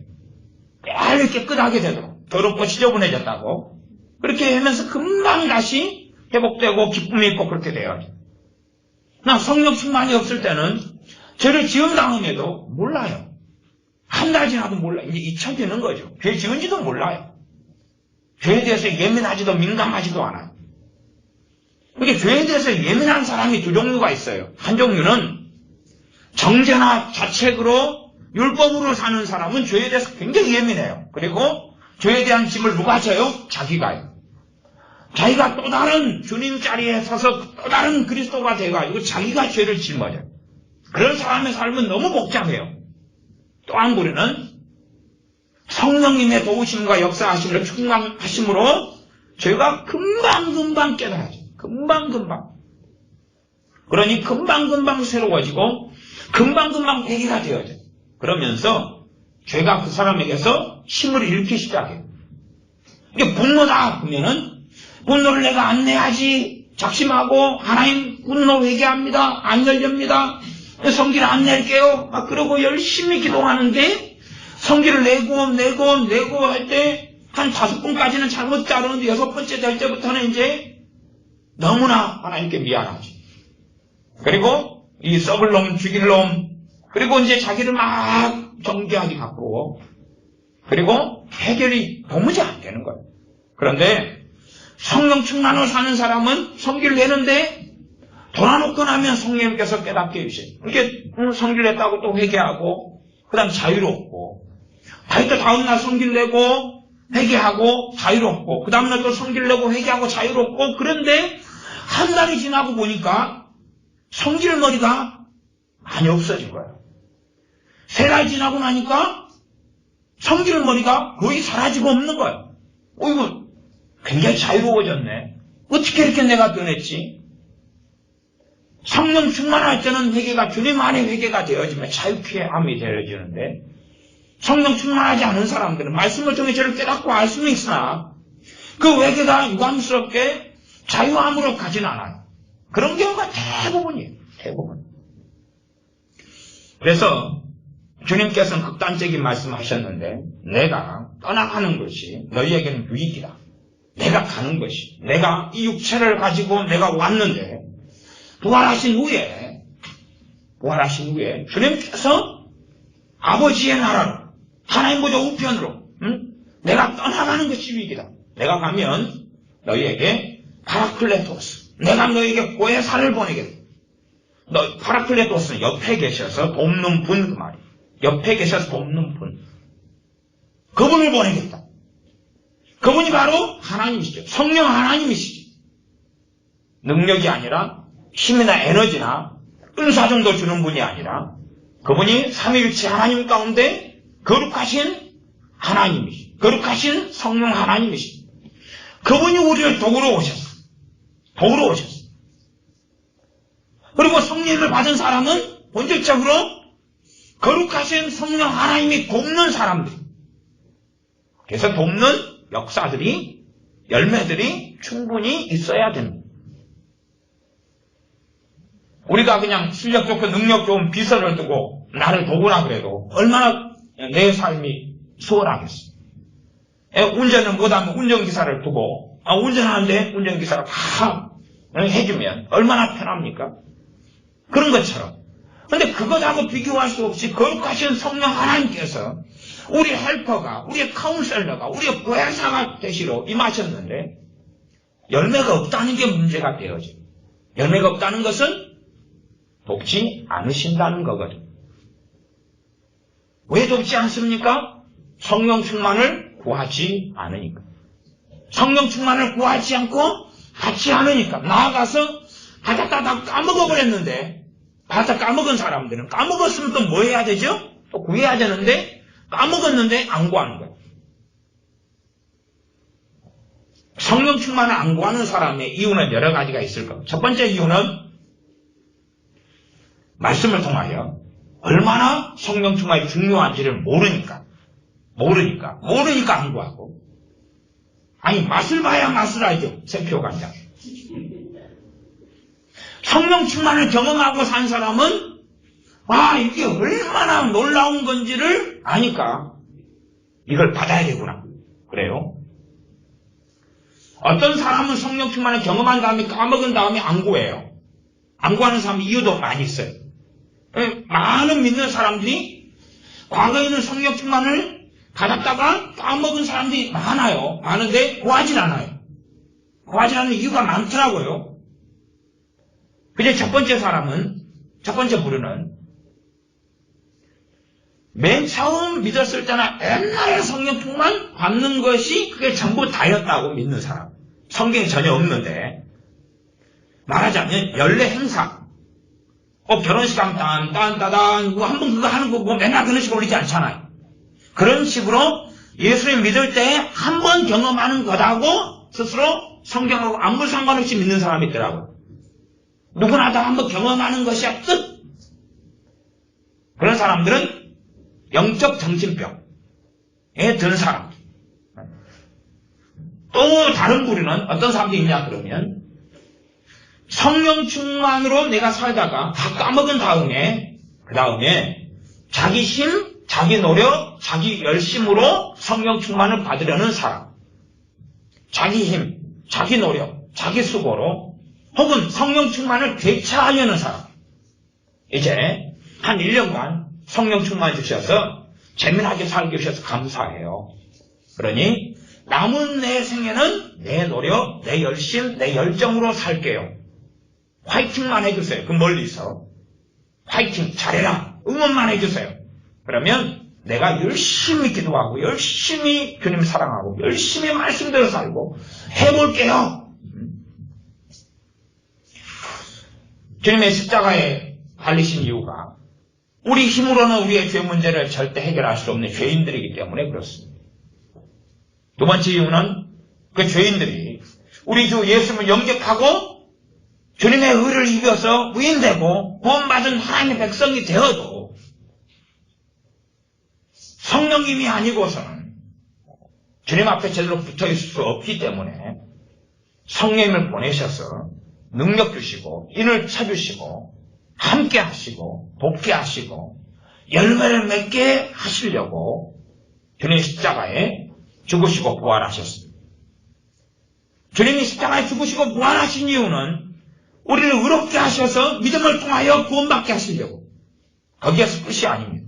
빨리 깨끗하게 되도록. 더럽고 지저분해졌다고. 그렇게 하면서 금방 다시 회복되고 기쁨이 있고 그렇게 돼요. 나 성령 충만이 없을 때는 죄를 지은 다음에도 몰라요. 한 달 지나도 몰라요. 이제 잊혀지는 거죠. 죄 지은지도 몰라요. 죄에 대해서 예민하지도 민감하지도 않아요. 그러니까 죄에 대해서 예민한 사람이 두 종류가 있어요. 한 종류는 정죄나 자책으로 율법으로 사는 사람은 죄에 대해서 굉장히 예민해요. 그리고 죄에 대한 짐을 누가 져요? 자기가요. 자기가 또 다른 주님 자리에 서서 또 다른 그리스도가 돼가지고 자기가 죄를 짊어져요. 그런 사람의 삶은 너무 복잡해요. 또 한 부류는 성령님의 도우심과 역사하심을 충만하심으로 죄가 금방금방 깨달아져요. 금방금방. 그러니 금방금방 새로워지고 금방금방 회개가 되어져요. 그러면서 죄가 그 사람에게서 힘을 잃기 시작해요. 이게 분노다 그러면은 분노를 내가 안 내야지 작심하고 하나님 분노 회개합니다. 안 열립니다. 성기를 안 낼게요. 막 그러고 열심히 기도하는데 성기를 내고 할 때 한 5번까지는 잘못 자르는데 6번째 될 때부터는 이제 너무나 하나님께 미안하지. 그리고 이 썩을 놈, 죽일 놈, 그리고 이제 자기를 막 정죄하기 바꾸고, 그리고 해결이 도무지 안 되는 거예요. 그런데 성령 충만으로 사는 사람은 성기를 내는데 돌아놓고 나면 성령님께서 깨닫게 해주세요. 이렇게 성기를 냈다고 또 회개하고, 그 다음 자유롭고, 또 다음날 성기를 내고 회개하고 자유롭고, 그 다음날 또 성기를 내고 회개하고 자유롭고, 그런데 한 달이 지나고 보니까 성질머리가 많이 없어진 거예요. 3달 지나고 나니까 성질머리가 거의 사라지고 없는 거예요. 이거 굉장히 자유로워졌네. 어떻게 이렇게 내가 변했지? 성령 충만할 때는 회개가 주님 안에 회개가 되어지면 자유케 함이 되어지는데, 성령 충만하지 않은 사람들은 말씀을 통해 저를 깨닫고 알 수는 있으나 그 회개가 유감스럽게 자유함으로 가진 않아요. 그런 경우가 대부분이에요. 대부분. 그래서 주님께서는 극단적인 말씀하셨는데, 내가 떠나가는 것이 너희에게는 유익이다. 내가 가는 것이, 내가 이 육체를 가지고 내가 왔는데 부활하신 후에 주님께서 아버지의 나라로 하나님 보좌 우편으로 내가 떠나가는 것이 유익이다. 내가 가면 너희에게 파라클레토스, 내가 너희에게 보혜사를 보내겠다. 파라클레토스는 옆에 계셔서 돕는 분, 그 말이에요. 옆에 계셔서 돕는 분. 그분을 보내겠다. 그분이 바로 하나님이시죠. 성령 하나님이시죠. 능력이 아니라 힘이나 에너지나 은사 정도 주는 분이 아니라 그분이 삼위일체 하나님 가운데 거룩하신 하나님이시죠. 거룩하신 성령 하나님이시죠. 그분이 우리를 도우러 오셨어요. 그리고 성령을 받은 사람은 본질적으로 거룩하신 성령 하나님이 돕는 사람들. 그래서 돕는 역사들이, 열매들이 충분히 있어야 됩니다. 우리가 그냥 실력 좋고 능력 좋은 비서를 두고 나를 도구라 그래도 얼마나 내 삶이 수월하겠어. 운전을 못하면 운전기사를 두고 운전하는데 운전기사가 다 해주면 얼마나 편합니까? 그런 것처럼. 근데 그것하고 비교할 수 없이 거룩하신 성령 하나님께서 우리 헬퍼가, 우리의 카운셀러가, 우리의 보혜사가 되시러 임하셨는데 열매가 없다는 게 문제가 되어져. 열매가 없다는 것은 돕지 않으신다는 거거든. 왜 돕지 않습니까? 성령 충만을 구하지 않으니까. 성령 충만을 구하지 않고 받지 않으니까. 나아가서 받았다 다 까먹어버렸는데, 받아 까먹은 사람들은 까먹었으면 또 뭐 해야 되죠? 또 구해야 되는데 까먹었는데 안 구하는 거예요. 성령 충만을 안 구하는 사람의 이유는 여러 가지가 있을 겁니다. 첫 번째 이유는 말씀을 통하여 얼마나 성령 충만이 중요한지를 모르니까 안 구하고. 아니, 맛을 봐야 맛을 알죠. 세표 간장. 성령 충만을 경험하고 산 사람은 이게 얼마나 놀라운 건지를 아니까 이걸 받아야 되구나. 그래요. 어떤 사람은 성령 충만을 경험한 다음에 까먹은 다음에 안 구해요. 안 구하는 사람 이유도 많이 있어요. 많은 믿는 사람들이 과거에는 성령 충만을 받았다가 까먹은 사람들이 많아요. 많은데 구하진 않아요. 구하지 않는 이유가 많더라고요. 그제 첫 번째 부류는 맨 처음 믿었을 때나 옛날에 성령 충만 받는 것이 그게 전부 다였다고 믿는 사람. 성경에 전혀 없는데, 말하자면 연례 행사. 결혼식 하면 딴따단 한번 그거 하는 거 맨날 그런 식으로 올리지 않잖아요. 그런 식으로 예수님 믿을 때 한 번 경험하는 거다고 스스로 성경하고 아무 상관없이 믿는 사람이 있더라고요. 누구나 다 한번 경험하는 것이야 끝. 그런 사람들은 영적 정신병에 든 사람들. 또 다른 부류는 어떤 사람들이 있냐 그러면 성령 충만으로 내가 살다가 다 까먹은 다음에 그 다음에 자기 힘, 자기 노력, 자기 열심으로 성령 충만을 받으려는 사람. 자기 힘, 자기 노력, 자기 수고로 혹은 성령 충만을 되찾으려는 사람. 이제 한 1년간 성령 충만 주셔서 재미나게 살게 주셔서 감사해요. 그러니 남은 내 생애는 내 노력, 내 열심, 내 열정으로 살게요. 화이팅만 해주세요. 그 멀리서 화이팅 잘해라 응원만 해주세요. 그러면 내가 열심히 기도하고 열심히 주님 사랑하고 열심히 말씀대로 살고 해볼게요. 주님의 십자가에 달리신 이유가 우리 힘으로는 우리의 죄 문제를 절대 해결할 수 없는 죄인들이기 때문에 그렇습니다. 두 번째 이유는 그 죄인들이 우리 주 예수님을 영접하고 주님의 의를 입어서 부인되고 구원받은 하나님의 백성이 되어도 성령님이 아니고서는 주님 앞에 제대로 붙어 있을 수 없기 때문에 성령님을 보내셔서 능력 주시고 인을 쳐주시고 함께 하시고 돕게 하시고 열매를 맺게 하시려고 주님 십자가에 죽으시고 부활하셨습니다. 주님이 십자가에 죽으시고 부활하신 이유는 우리를 의롭게 하셔서 믿음을 통하여 구원받게 하시려고. 거기에서 끝이 아닙니다.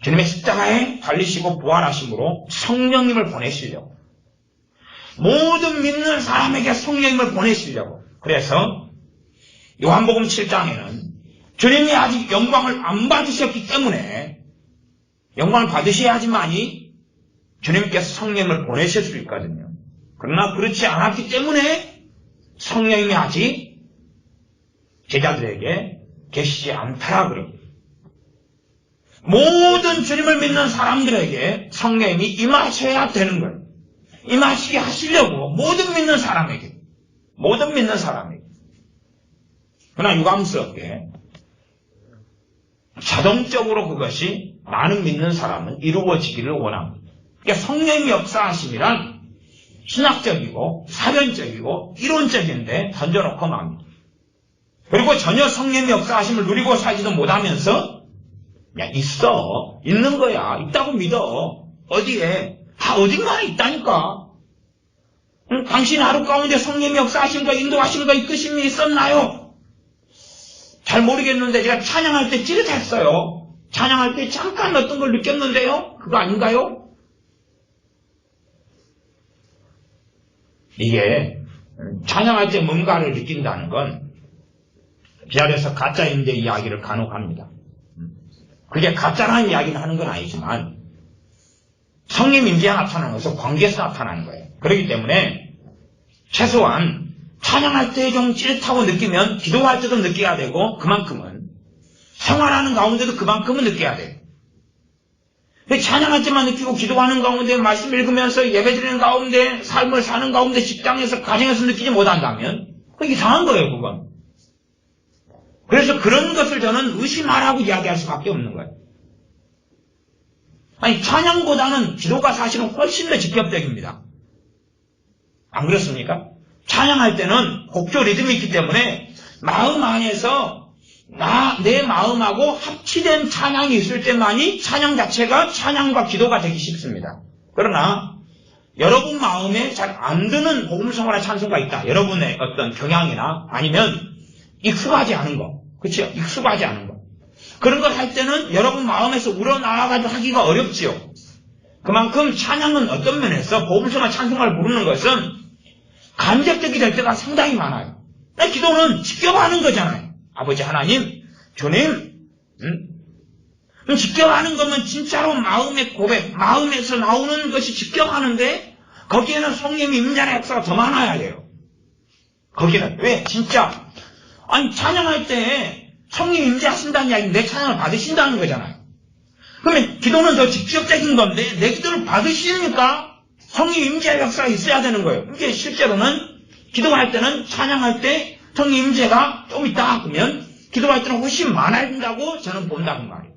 주님의 십자가에 달리시고 부활하심으로 성령님을 보내시려고. 모든 믿는 사람에게 성령님을 보내시려고. 그래서 요한복음 7장에는 주님이 아직 영광을 안 받으셨기 때문에 영광을 받으셔야지만이 주님께서 성령님을 보내실 수 있거든요. 그러나 그렇지 않았기 때문에 성령님이 아직 제자들에게 계시지 않더라 그럽니다. 모든 주님을 믿는 사람들에게 성령님이 임하셔야 되는 거예요. 임하시게 하시려고 모든 믿는 사람에게. 그러나 유감스럽게 자동적으로 그것이 많은 믿는 사람은 이루어지기를 원합니다. 그러니까 성령님의 역사하심이란 신학적이고 사변적이고 이론적인데 던져놓고 맙니다. 그리고 전혀 성령의 역사하심을 누리고 살지도 못하면서 야 있어. 있는 거야. 있다고 믿어. 어디에? 다 어딘가에 있다니까. 당신 하루 가운데 성령의 역사하심과 인도하심과 이끄심이 있었나요? 잘 모르겠는데 제가 찬양할 때 찌릿했어요. 찬양할 때 잠깐 어떤 걸 느꼈는데요. 그거 아닌가요? 이게 찬양할 때 뭔가를 느낀다는 건 비하려서 가짜 임재 이야기를 간혹 합니다. 그게 가짜라는 이야기는 하는 건 아니지만 성령 임재가 나타나는 것은 관계에서 나타나는 거예요. 그렇기 때문에 최소한 찬양할 때 좀 찌릿하고 느끼면 기도할 때도 느껴야 되고 그만큼은 생활하는 가운데도 그만큼은 느껴야 돼요. 찬양할 때만 느끼고 기도하는 가운데 말씀 읽으면서 예배드리는 가운데 삶을 사는 가운데 직장에서 가정에서 느끼지 못한다면 그건 이상한 거예요. 그건. 그래서 그런 것을 저는 의심하라고 이야기할 수밖에 없는 거예요. 아니 찬양보다는 기도가 사실은 훨씬 더 직접적입니다. 안 그렇습니까? 찬양할 때는 곡조 리듬이 있기 때문에 마음 안에서 내 마음하고 합치된 찬양이 있을 때만이 찬양 자체가 찬양과 기도가 되기 쉽습니다. 그러나 여러분 마음에 잘 안 드는 복음성화나 찬송가 있다. 여러분의 어떤 경향이나 아니면 익숙하지 않은 거. 그렇죠? 익숙하지 않은 거. 그런 걸 할 때는 여러분 마음에서 우러나와가지고 하기가 어렵지요. 그만큼 찬양은 어떤 면에서 복음성화 찬송가를 부르는 것은 간접적이 될 때가 상당히 많아요. 기도는 직접 하는 거잖아요. 아버지 하나님, 주님, 직접 하는 거면 진짜로 마음의 고백, 마음에서 나오는 것이 직접 하는데 거기에는 성령의 임재의 역사가 더 많아야 돼요. 거기는 왜? 진짜 아니 찬양할 때 성령이 임재하신다는 이야기는 내 찬양을 받으신다는 거잖아요. 그러면 기도는 더 직접적인 건데 내 기도를 받으시니까 성령의 임재의 역사가 있어야 되는 거예요. 이게 실제로는 기도할 때는 찬양할 때 성령 임재가 좀 있다 그러면 기도할 때는 훨씬 많아야 된다고 저는 본다고 말이에요.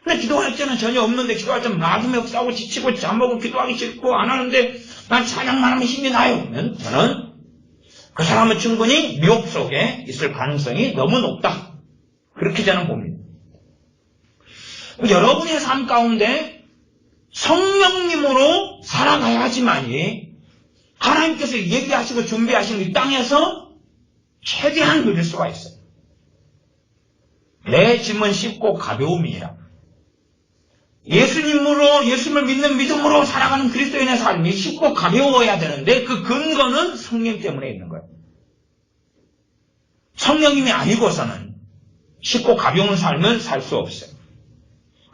근데 기도할 때는 전혀 없는데 기도할 때는 마음에 없다고 지치고 잠먹고 기도하기 싫고 안 하는데 난 찬양만 하면 힘이 나요. 그러면 저는 그 사람은 충분히 미혹 속에 있을 가능성이 너무 높다. 그렇게 저는 봅니다. 여러분의 삶 가운데 성령님으로 살아가야지만이 하나님께서 얘기하시고 준비하시는 이 땅에서 최대한 누릴 수가 있어요. 내 짐은 쉽고 가벼움이라. 예수님을 믿는 믿음으로 살아가는 그리스도인의 삶이 쉽고 가벼워야 되는데 그 근거는 성령 때문에 있는 거예요. 성령님이 아니고서는 쉽고 가벼운 삶은 살 수 없어요.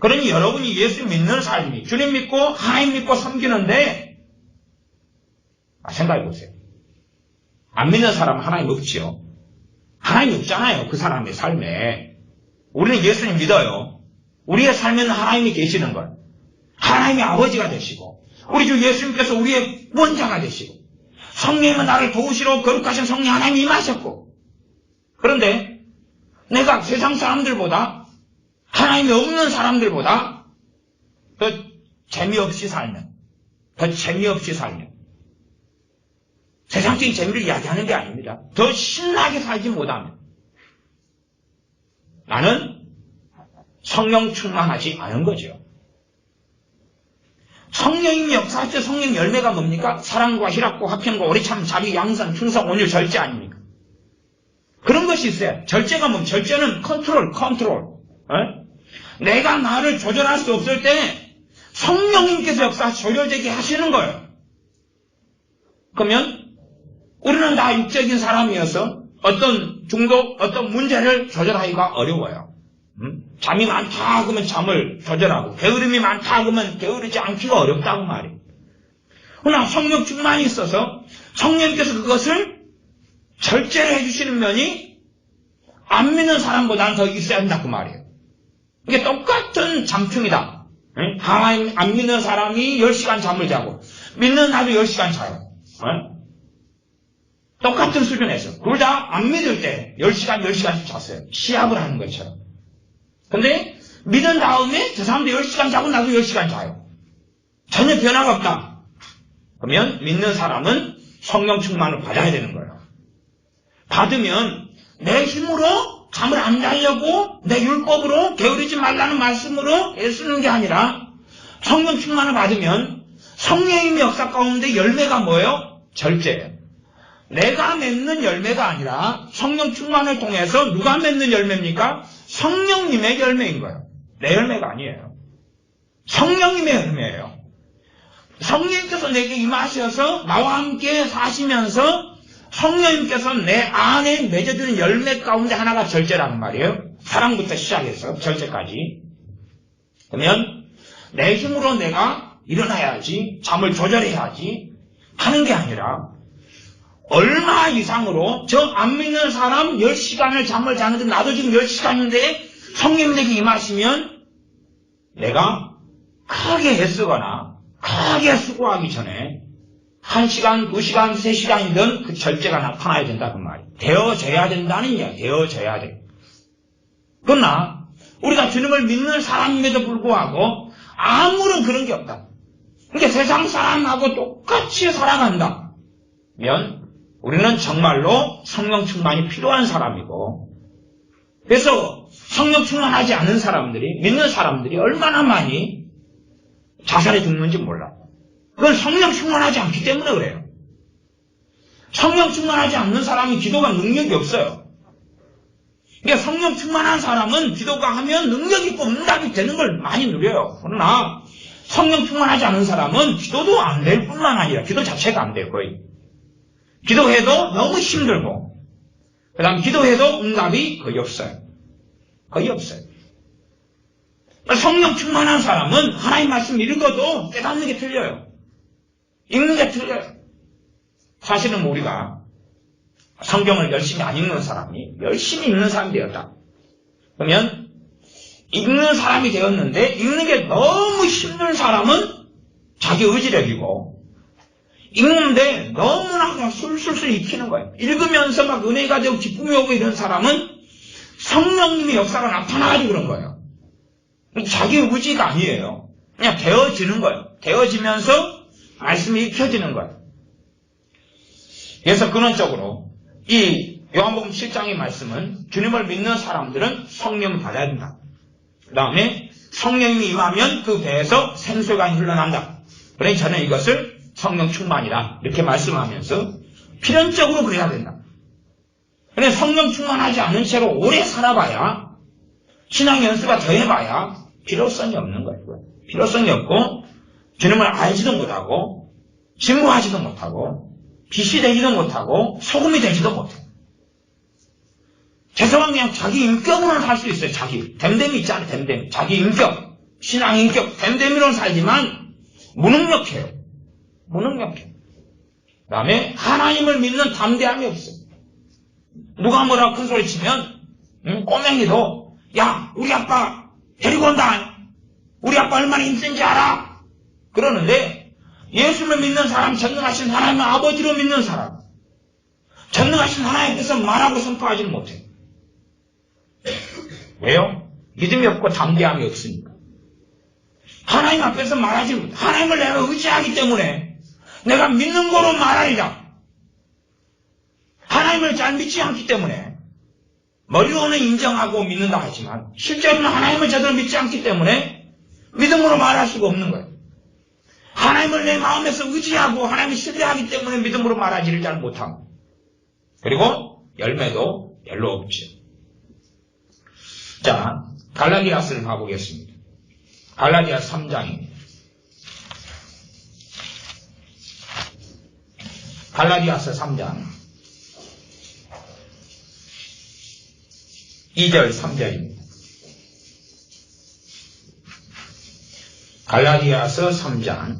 그러니 여러분이 예수 믿는 삶이 주님 믿고 하나님 믿고 섬기는데 생각해 보세요. 안 믿는 사람은 하나님 없지요. 하나님 없잖아요. 그 사람의 삶에. 우리는 예수님 믿어요. 우리의 삶에는 하나님이 계시는 걸. 하나님이 아버지가 되시고 우리 주 예수님께서 우리의 원자가 되시고 성령님은 나를 도우시러 거룩하신 성령 하나님이 임하셨고 그런데 내가 세상 사람들보다 하나님이 없는 사람들보다 더 재미없이 살면 세상적인 재미를 이야기하는 게 아닙니다. 더 신나게 살지 못하면 나는 성령 충만하지 않은 거죠. 성령님 역사할 때 성령 열매가 뭡니까? 사랑과 희락과 화평과 오래참 자비 양선 충성 온유 절제 아닙니까? 그런 것이 있어요. 절제가 뭡니까? 절제는 컨트롤. 내가 나를 조절할 수 없을 때 성령님께서 역사하시 조절되게 하시는 거예요. 그러면 우리는 다 육적인 사람이어서 어떤 중독, 어떤 문제를 조절하기가 어려워요. 잠이 많다 그러면 잠을 조절하고 게으름이 많다 그러면 게으르지 않기가 어렵다고 말이에요. 그러나 성령 충만이 있어서 성령님께서 그것을 절제를 해주시는 면이 안 믿는 사람보다는 더 있어야 한다 그 말이에요. 이게 똑같은 잠충이다. 하나님 안 믿는 사람이 10시간 잠을 자고 믿는 나도 10시간 자요. 똑같은 수준에서 둘 다 안 믿을 때 10시간씩 잤어요. 시합을 하는 것처럼. 근데 믿은 다음에 저 사람도 10시간 자고 나도 10시간 자요. 전혀 변화가 없다. 그러면 믿는 사람은 성령 충만을 받아야 되는 거예요. 받으면 내 힘으로 잠을 안 자려고 내 율법으로 게으르지 말라는 말씀으로 애쓰는 게 아니라 성령 충만을 받으면 성령의 역사 가운데 열매가 뭐예요? 절제예요. 내가 맺는 열매가 아니라 성령 충만을 통해서 누가 맺는 열매입니까? 성령님의 열매인 거예요. 내 열매가 아니에요. 성령님의 열매예요. 성령님께서 내게 임하셔서 나와 함께 사시면서 성령님께서 내 안에 맺어주는 열매 가운데 하나가 절제라는 말이에요. 사랑부터 시작해서 절제까지. 그러면 내 힘으로 내가 일어나야지, 잠을 조절해야지 하는 게 아니라 얼마 이상으로 저 안 믿는 사람 10시간을 잠을 자는데 나도 지금 10시간인데 성령 내게 임하시면 내가 크게 애쓰거나 크게 수고하기 전에 1시간, 2시간, 3시간이든 그 절제가 나타나야 된다 그 말이에요. 되어져야 된다는 이야기. 되어져야 돼. 그러나 우리가 주님을 믿는 사람임에도 불구하고 아무런 그런 게 없다. 그러니까 세상 사람하고 똑같이 살아간다 면 우리는 정말로 성령 충만이 필요한 사람이고, 그래서 성령 충만하지 않은 사람들이, 믿는 사람들이 얼마나 많이 자살해 죽는지 몰라. 그건 성령 충만하지 않기 때문에 그래요. 성령 충만하지 않는 사람이 기도가 능력이 없어요. 그러니까 성령 충만한 사람은 기도가 하면 능력 있고 응답이 되는 걸 많이 누려요. 그러나 성령 충만하지 않은 사람은 기도도 안 될 뿐만 아니라 기도 자체가 안 돼요. 거의. 기도해도 너무 힘들고, 그 다음 기도해도 응답이 거의 없어요. 거의 없어요. 성령 충만한 사람은 하나님 말씀 읽어도 깨닫는 게 틀려요. 읽는 게 틀려요. 사실은 우리가 성경을 열심히 안 읽는 사람이 열심히 읽는 사람이 되었다. 그러면 읽는 사람이 되었는데 읽는 게 너무 힘든 사람은 자기 의지력이고, 읽는데 너무나 그냥 술술술 익히는 거예요. 읽으면서 막 은혜가 되고 기쁨이 오고 이런 사람은 성령님의 역사가 나타나가지고 그런 거예요. 자기 의지가 아니에요. 그냥 되어지는 거예요. 되어지면서 말씀이 익혀지는 거예요. 그래서 근원적으로 이 요한복음 7장의 말씀은 주님을 믿는 사람들은 성령을 받아야 된다. 그 다음에 성령님이 임하면 그 배에서 생수가 흘러난다. 그러니 저는 이것을 성령 충만이다 이렇게 말씀하면서 필연적으로 그래야 된다. 그런데 성령 충만하지 않은 채로 오래 살아봐야, 신앙 연수가 더해봐야 필요성이 없는 거예요. 필요성이 없고 주님을 알지도 못하고 증거하지도 못하고 빛이 되지도 못하고 소금이 되지도 못해요. 최소한 그냥 자기 인격으로는 살 수 있어요. 자기 댐댐이 있잖아요. 댐댐. 자기 인격, 신앙 인격 댐댐이로는 살지만 무능력해요. 무능력해. 그 다음에 하나님을 믿는 담대함이 없어요. 누가 뭐라고 큰 소리 치면 꼬맹이도 야 우리 아빠 데리고 온다. 우리 아빠 얼마나 힘든지 알아? 그러는데 예수를 믿는 사람, 전능하신 하나님 아버지로 믿는 사람, 전능하신 하나님께서 말하고 선포하지는 못해요. 왜요? 믿음이 없고 담대함이 없으니까. 하나님 앞에서 말하지 못해. 하나님을 내가 의지하기 때문에 내가 믿는 거로 말하리라. 하나님을 잘 믿지 않기 때문에 머리로는 인정하고 믿는다 하지만 실제로는 하나님을 제대로 믿지 않기 때문에 믿음으로 말할 수가 없는 거예요. 하나님을 내 마음에서 의지하고 하나님을 신뢰하기 때문에 믿음으로 말하지를 잘 못함. 그리고 열매도 별로 없죠. 자, 갈라디아서를 가보겠습니다. 갈라디아 3장입니다. 갈라디아서 3장 2절 3절입니다. 갈라디아서 3장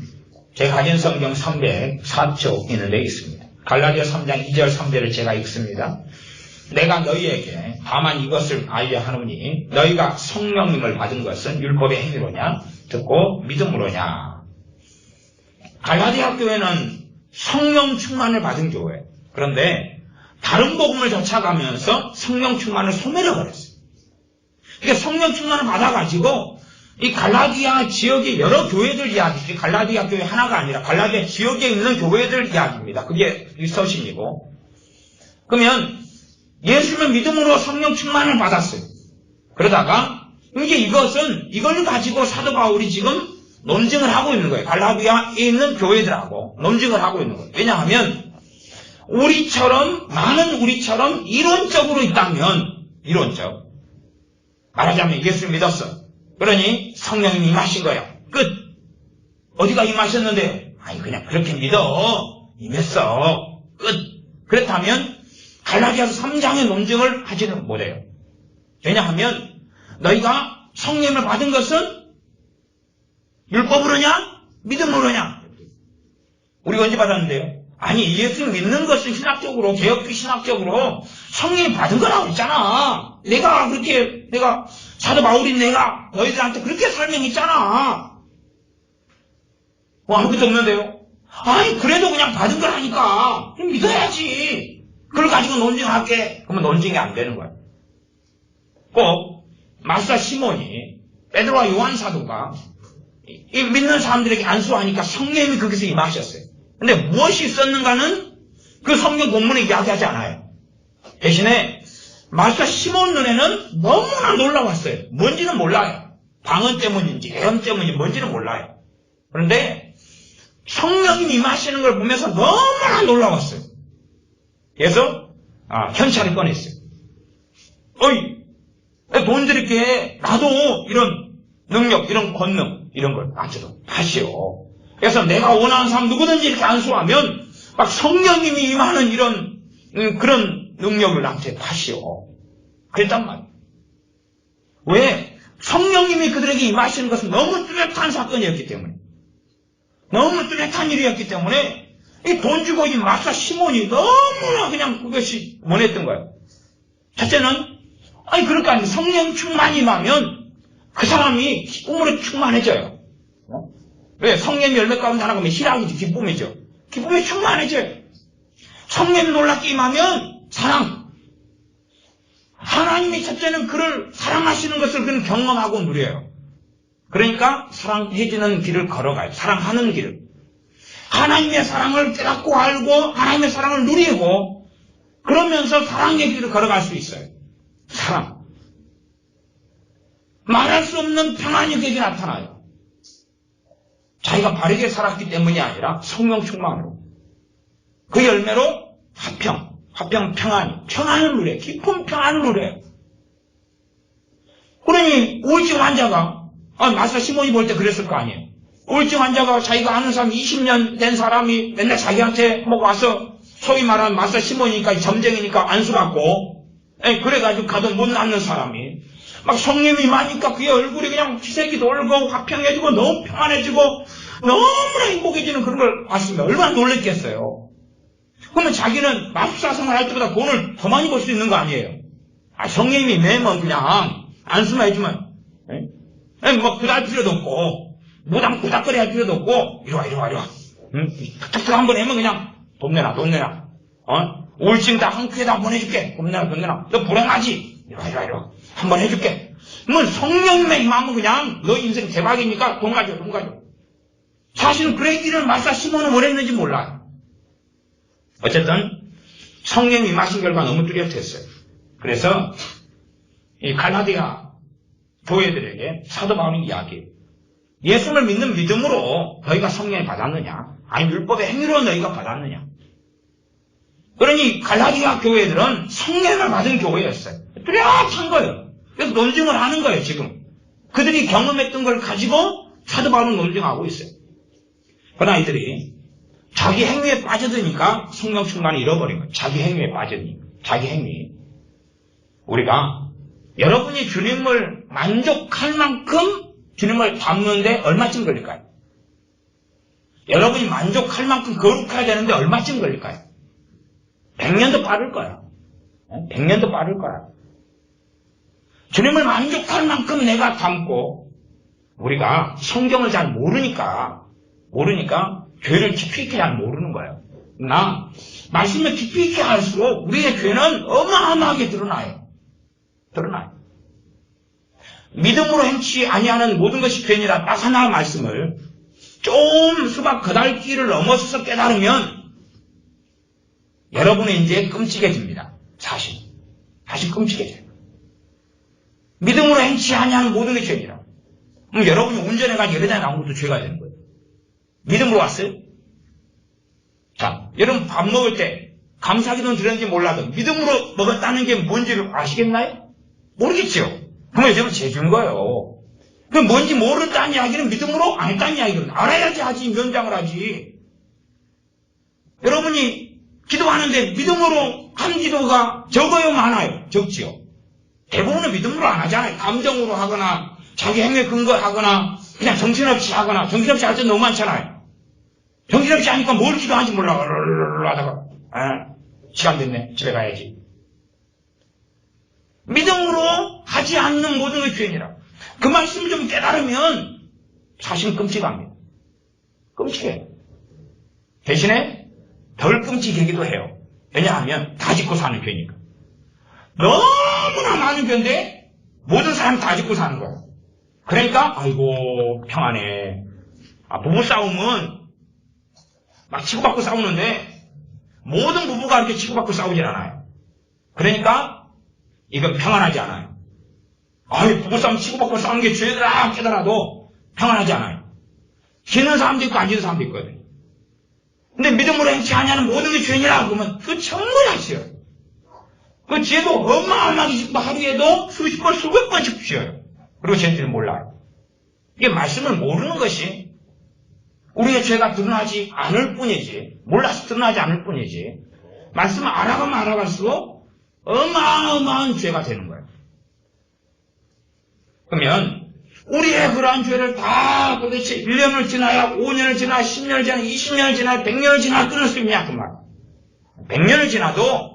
제가 가진 성경 304쪽 있는 데 있습니다. 갈라디아 3장 2절 3절을 제가 읽습니다. 내가 너희에게 다만 이것을 알려 하노니 너희가 성령님을 받은 것은 율법의 행위로냐 듣고 믿음으로냐. 갈라디아 교회는 성령 충만을 받은 교회. 그런데 다른 복음을 쫓아가면서 성령 충만을 소멸해버렸어요. 그러니까 성령 충만을 받아가지고 이 갈라디아 지역의 여러 교회들 이야기지, 갈라디아 교회 하나가 아니라 갈라디아 지역에 있는 교회들 이야기입니다. 그게 이 서신이고. 그러면 예수님의 믿음으로 성령 충만을 받았어요. 그러다가 이제 이걸 가지고 사도 바울이 지금 논증을 하고 있는 거예요. 갈라디아에 있는 교회들하고 논증을 하고 있는 거예요. 왜냐하면 많은 우리처럼 이론적으로 있다면, 이론적. 말하자면 예수를 믿었어. 그러니 성령님이 임하신 거야. 끝. 어디가 임하셨는데요? 아니, 그냥 그렇게 믿어. 임했어. 끝. 그렇다면 갈라디아서 3장의 논증을 하지는 못해요. 왜냐하면 너희가 성령을 받은 것은 율법으로냐? 믿음으로냐? 우리가 언제 받았는데요? 아니, 예수 믿는 것은 신학적으로, 개혁교 신학적으로 성령이 받은 거라고 했잖아. 내가 사도 바울인 내가 너희들한테 그렇게 설명했잖아. 뭐 아무것도 없는데요? 아니, 그래도 그냥 받은 거라니까. 그럼 믿어야지. 그걸 가지고 논증할게. 그러면 논증이 안 되는 거야. 꼭 마사 시몬이 베드로와 요한 사도가 이 믿는 사람들에게 안수하니까 성령님이 거기서 임하셨어요. 근데 무엇이 있었는가는 그 성경 본문에 이야기하지 않아요. 대신에 마사 시몬 눈에는 너무나 놀라웠어요. 뭔지는 몰라요. 방언 때문인지 예언 때문인지 뭔지는 몰라요. 그런데 성령님이 임하시는 걸 보면서 너무나 놀라웠어요. 그래서 현찰을 꺼냈어요. 어이, 돈 드릴게. 나도 이런 능력, 이런 권능, 이런 걸 나도 하시오. 그래서 내가 원하는 사람 누구든지 이렇게 안수하면 막 성령님이 임하는 이런 그런 능력을 나한테 하시오. 그랬단 말이에요. 왜? 성령님이 그들에게 임하시는 것은 너무 뚜렷한 사건이었기 때문에, 너무 뚜렷한 일이었기 때문에 이 돈 주고 이 마사 시몬이 너무나 그냥 그것이 원했던 거예요. 첫째는 그러니까 성령 충만이 임하면 그 사람이 기쁨으로 충만해져요. 왜? 성령 열매 가운데 하나가 면 희락이지, 기쁨이죠. 기쁨이 충만해져요. 성령이 놀랍게 임하면 사랑. 하나님이 첫째는 그를 사랑하시는 것을 그는 경험하고 누려요. 그러니까 사랑해지는 길을 걸어가요. 사랑하는 길을. 하나님의 사랑을 깨닫고 알고 하나님의 사랑을 누리고 그러면서 사랑의 길을 걸어갈 수 있어요. 사랑. 말할 수 없는 평안이 그에게 나타나요. 자기가 바르게 살았기 때문이 아니라 성령 충만으로. 그 열매로 화평 평안을 누려요. 깊은 평안을 누려요. 그러니 우울증 환자가 마사 시몬이 볼 때 그랬을 거 아니에요. 우울증 환자가 자기가 아는 사람 20년 된 사람이 맨날 자기한테 와서 소위 말하는 마사 시몬이니까 점쟁이니까 안수받고 그래가지고 가도 못 낫는 사람이 막 성령이 임하니까 그의 얼굴이 그냥 기색이 돌고 화평해지고 너무 평안해지고 너무나 행복해지는 그런 걸 봤으면 얼마나 놀랬겠어요. 그러면 자기는 마술사생활 할 때보다 돈을 더 많이 벌 수 있는 거 아니에요. 성령님이 매면 그냥 안수만 해주면 뭐 그다할 필요도 없고 무당꾸닥거리 할 필요도 없고 이리와 탁탁탁 한번 하면 그냥 돈 내놔 우울증 다 한 큐에 다 한번 해줄게. 돈 내놔 너 불행하지? 이리와 한번 해줄게. 뭐 성령님의 임하면 그냥 너 인생 대박이니까 돈 가져. 사실은 그의 길을 마사 시몬은 원했는지 몰라요. 어쨌든 성령이 임하신 결과 너무 뚜렷했어요. 그래서 이 갈라디아 교회들에게 사도 바울이 이야기해요. 예수를 믿는 믿음으로 너희가 성령을 받았느냐? 아니 율법의 행위로 너희가 받았느냐? 그러니 갈라디아 교회들은 성령을 받은 교회였어요. 뚜렷한 거예요. 그래서 논증을 하는 거예요. 지금 그들이 경험했던 걸 가지고 사도 바울은 논증하고 있어요. 그러나 이들이 자기 행위에 빠져드니까 성령 충만을 잃어버린 거예요. 자기 행위에 빠져드니까. 자기 행위. 우리가 여러분이 주님을 만족할 만큼 주님을 닮는데 얼마쯤 걸릴까요? 여러분이 만족할 만큼 거룩해야 되는데 얼마쯤 걸릴까요? 100년도 빠를 거야. 100년도 빠를 거야. 주님을 만족할 만큼 내가 닮고 우리가 성경을 잘 모르니까 죄를 깊이 있게 잘 모르는 거예요. 말씀을 깊이 있게 할수록 우리의 죄는 어마어마하게 드러나요. 믿음으로 행치 아니하는 모든 것이 죄니라 따사나 말씀을 좀 수박 그달기를 넘어서서 깨달으면 여러분은 이제 끔찍해집니다. 사실. 다시 끔찍해져요. 믿음으로 행치 아니하는 모든 게 죄니라. 그럼 여러분이 운전해가지고 여러 대 나온 것도 죄가 되는 거예요. 믿음으로 왔어요? 자, 여러분 밥 먹을 때 감사기도는 드렸는지 몰라도 믿음으로 먹었다는 게 뭔지를 아시겠나요? 모르겠죠. 그러면 여러분 죄준 거예요. 그럼 뭔지 모른다는 이야기는 믿음으로 안 했다는 이야기거든요. 알아야지 하지, 면장을 하지. 여러분이 기도하는데 믿음으로 한 기도가 적어요, 많아요? 적지요. 대부분은 믿음으로 안 하잖아요. 감정으로 하거나 자기 행위에 근거하거나 그냥 정신없이 하거나 정신없이 할 때 너무 많잖아요. 정신없이 하니까 뭘 기도하는지 몰라 하다가 시간 됐네, 집에 가야지. 믿음으로 하지 않는 모든 게 죄니라. 그 말씀을 좀 깨달으면 사실은 끔찍합니다. 끔찍해요. 대신에 덜 끔찍하기도 해요. 왜냐하면 다 짓고 사는 죄니까. 너무나 많은 죄인데 모든 사람이 다 짓고 사는 거예요. 그러니까 아이고 평안해. 부부싸움은 막 치고받고 싸우는데 모든 부부가 이렇게 치고받고 싸우질 않아요. 그러니까 이건 평안하지 않아요. 부부싸움 치고받고 싸우는 게 죄다 깨달아도 평안하지 않아요. 지는 사람도 있고 안 지는 사람도 있거든요. 근데 믿음으로 행치 아니하는 모든 게 죄니라 그러면 그 정말 아쉬워요. 그 죄도 어마어마하게 짓고 하루에도 수십 번, 수백 번씩 지어요. 그리고 죄인들은 몰라요. 이게 말씀을 모르는 것이 우리의 죄가 드러나지 않을 뿐이지, 몰라서 드러나지 않을 뿐이지, 말씀을 알아가면 알아갈수록 어마어마한 죄가 되는 거예요. 그러면 우리의 그러한 죄를 다 도대체 1년을 지나야 5년을 지나야 10년을 지나야 20년을 지나야 100년을 지나야 끊을 수 있냐 그 말. 100년을 지나도